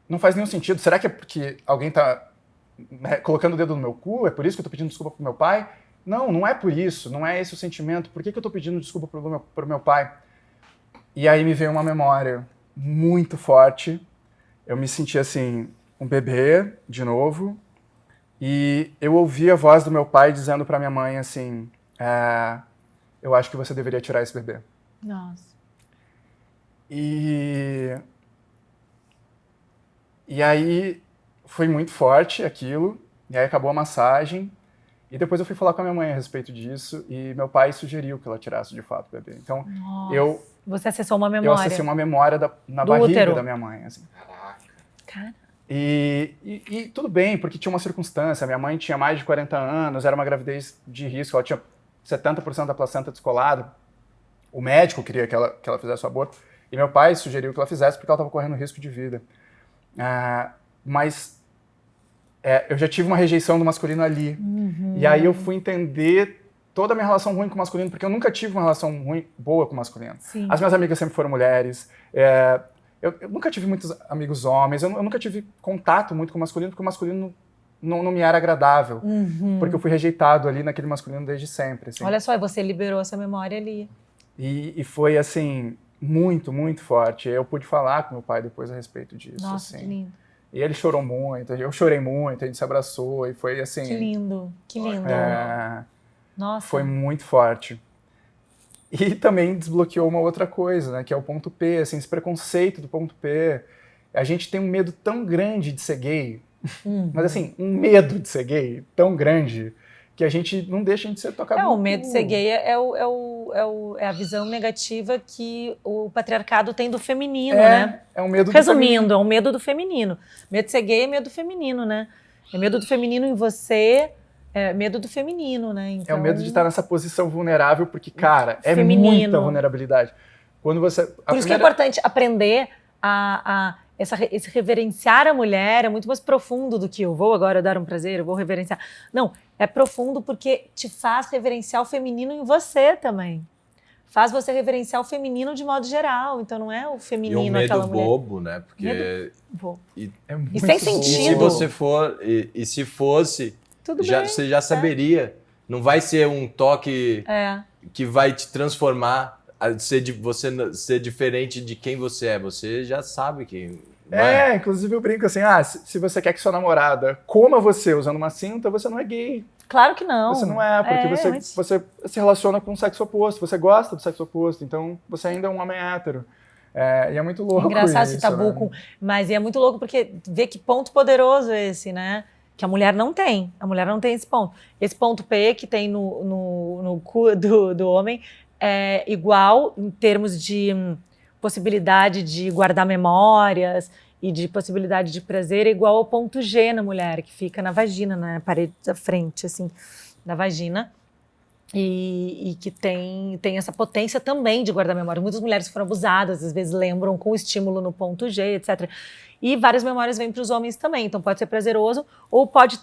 Não faz nenhum sentido. Será que é porque alguém tá colocando o dedo no meu cu? É por isso que eu tô pedindo desculpa pro meu pai? Não, não é por isso. Não é esse o sentimento. Por que eu tô pedindo desculpa pro meu pai? E aí me veio uma memória muito forte. Eu me senti assim, um bebê de novo. E eu ouvi a voz do meu pai dizendo para minha mãe assim, eu acho que você deveria tirar esse bebê. Nossa. E aí foi muito forte aquilo, e aí acabou a massagem, e depois eu fui falar com a minha mãe a respeito disso, e meu pai sugeriu que ela tirasse de fato o bebê. Então, Nossa. Você acessou uma memória. eu acessei uma memória na do barriga útero da minha mãe. Assim. Cara. E tudo bem, porque tinha uma circunstância, minha mãe tinha mais de 40 anos, era uma gravidez de risco, ela tinha 70% da placenta descolada, o médico queria que ela fizesse o aborto, e meu pai sugeriu que ela fizesse porque ela estava correndo risco de vida. Mas eu já tive uma rejeição do masculino ali. E aí eu fui entender toda a minha relação ruim com o masculino, porque eu nunca tive uma relação boa com o masculino. Sim. As minhas amigas sempre foram mulheres. Eu nunca tive muitos amigos homens. Eu nunca tive contato muito com o masculino, porque o masculino não me era agradável. Porque eu fui rejeitado ali naquele masculino desde sempre. Assim. Olha só, e você liberou essa memória ali. E foi, assim, muito, muito forte. Eu pude falar com meu pai depois a respeito disso. Nossa, assim. que lindo. E ele chorou muito, eu chorei muito, a gente se abraçou e foi assim... Que lindo, que lindo. Nossa. Foi muito forte. E também desbloqueou uma outra coisa, né, que é o ponto P, assim, esse preconceito do ponto P. A gente tem um medo tão grande de ser gay, mas assim, um medo de ser gay tão grande que a gente não deixa a gente ser tocado. O medo de ser gay é a visão negativa que o patriarcado tem do feminino, né? É um medo Resumindo, é um medo do feminino. Medo de ser gay é medo do feminino, né? É medo do feminino em você, é medo do feminino, né? Então, é o medo de estar nessa posição vulnerável, porque, cara, é feminino. Muita vulnerabilidade. Quando você... Por isso que é importante aprender esse reverenciar a mulher é muito mais profundo do que eu vou agora dar um prazer, eu vou reverenciar. Não, é profundo porque te faz reverenciar o feminino em você também. Faz você reverenciar o feminino de modo geral. Então não é o feminino, e um medo aquela mulher. bobo, né? Porque medo bobo. E sem sentido. E se você for, e se fosse, tudo você já saberia. Não vai ser um toque que vai te transformar, você ser diferente de quem você é. Você já sabe que... inclusive eu brinco assim, se você quer que sua namorada coma você usando uma cinta, você não é gay. Claro que não. Você não é, porque você se relaciona com o sexo oposto, você gosta do sexo oposto, então você ainda é um homem hétero. E é muito louco engraçado isso, esse tabu, né? Mas é muito louco porque vê que ponto poderoso é esse, né? Que a mulher não tem. A mulher não tem esse ponto. Esse ponto P que tem no cu do homem é igual em termos de possibilidade de guardar memórias e de possibilidade de prazer, é igual ao ponto G na mulher, que fica na vagina, na parede da frente, assim, da vagina. E que tem essa potência também de guardar memória. Muitas mulheres foram abusadas, às vezes lembram com estímulo no ponto G, etc. E várias memórias vêm para os homens também. Então pode ser prazeroso ou pode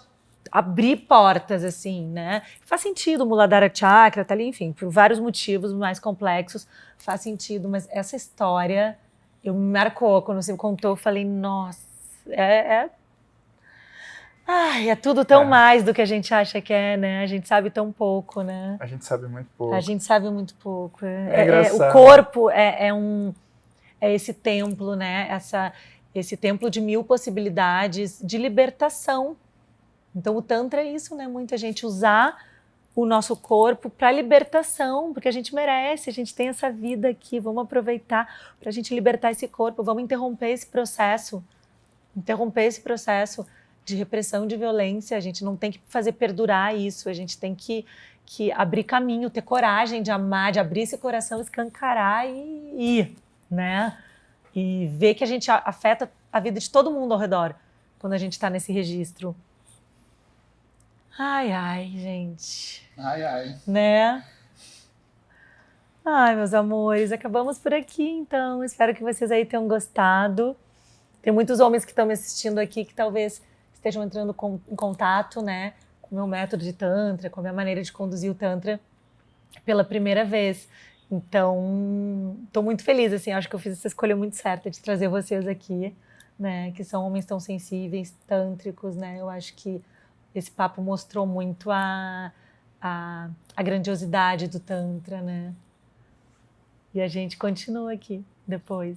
abrir portas, assim, né? Faz sentido o Muladhara Chakra, tá ali, enfim, por vários motivos mais complexos, faz sentido. Mas essa história me marcou. Quando você me contou, eu falei, nossa, é tudo tão mais do que a gente acha que é, né? A gente sabe tão pouco, né? A gente sabe muito pouco. A gente sabe muito pouco. Engraçado. O corpo é esse templo, né? Esse templo de 1000 possibilidades de libertação. Então o Tantra é isso, né? Muita gente usar o nosso corpo para libertação, porque a gente merece, a gente tem essa vida aqui, vamos aproveitar para a gente libertar esse corpo, vamos interromper esse processo de repressão, de violência. A gente não tem que fazer perdurar isso, a gente tem que abrir caminho, ter coragem de amar, de abrir esse coração, escancarar e ir, né? E ver que a gente afeta a vida de todo mundo ao redor quando a gente está nesse registro. Ai, gente. Ai. Né? Ai, meus amores, acabamos por aqui, então. Espero que vocês aí tenham gostado. Tem muitos homens que estão me assistindo aqui que talvez estejam entrando em contato, né, com o meu método de Tantra, com a minha maneira de conduzir o Tantra pela primeira vez. Então, estou muito feliz, assim, acho que eu fiz essa escolha muito certa de trazer vocês aqui, né, que são homens tão sensíveis, tântricos, né, eu acho que esse papo mostrou muito a grandiosidade do Tantra, né, e a gente continua aqui depois.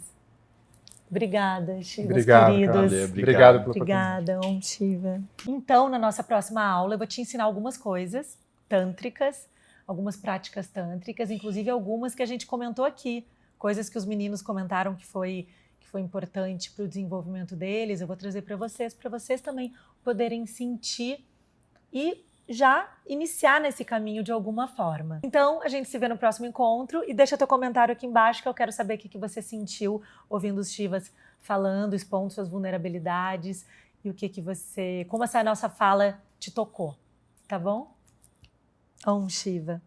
Obrigada, Shivas Obrigado, queridos. Cadê? Obrigado pela Obrigada, Om Shiva. Então, na nossa próxima aula, eu vou te ensinar algumas coisas tântricas, algumas práticas tântricas, inclusive algumas que a gente comentou aqui, coisas que os meninos comentaram que foi importante para o desenvolvimento deles. Eu vou trazer para vocês também poderem sentir e já iniciar nesse caminho de alguma forma. Então, a gente se vê no próximo encontro e deixa teu comentário aqui embaixo que eu quero saber o que você sentiu ouvindo os Shivas falando, expondo suas vulnerabilidades e como essa nossa fala te tocou, tá bom? Om Shiva.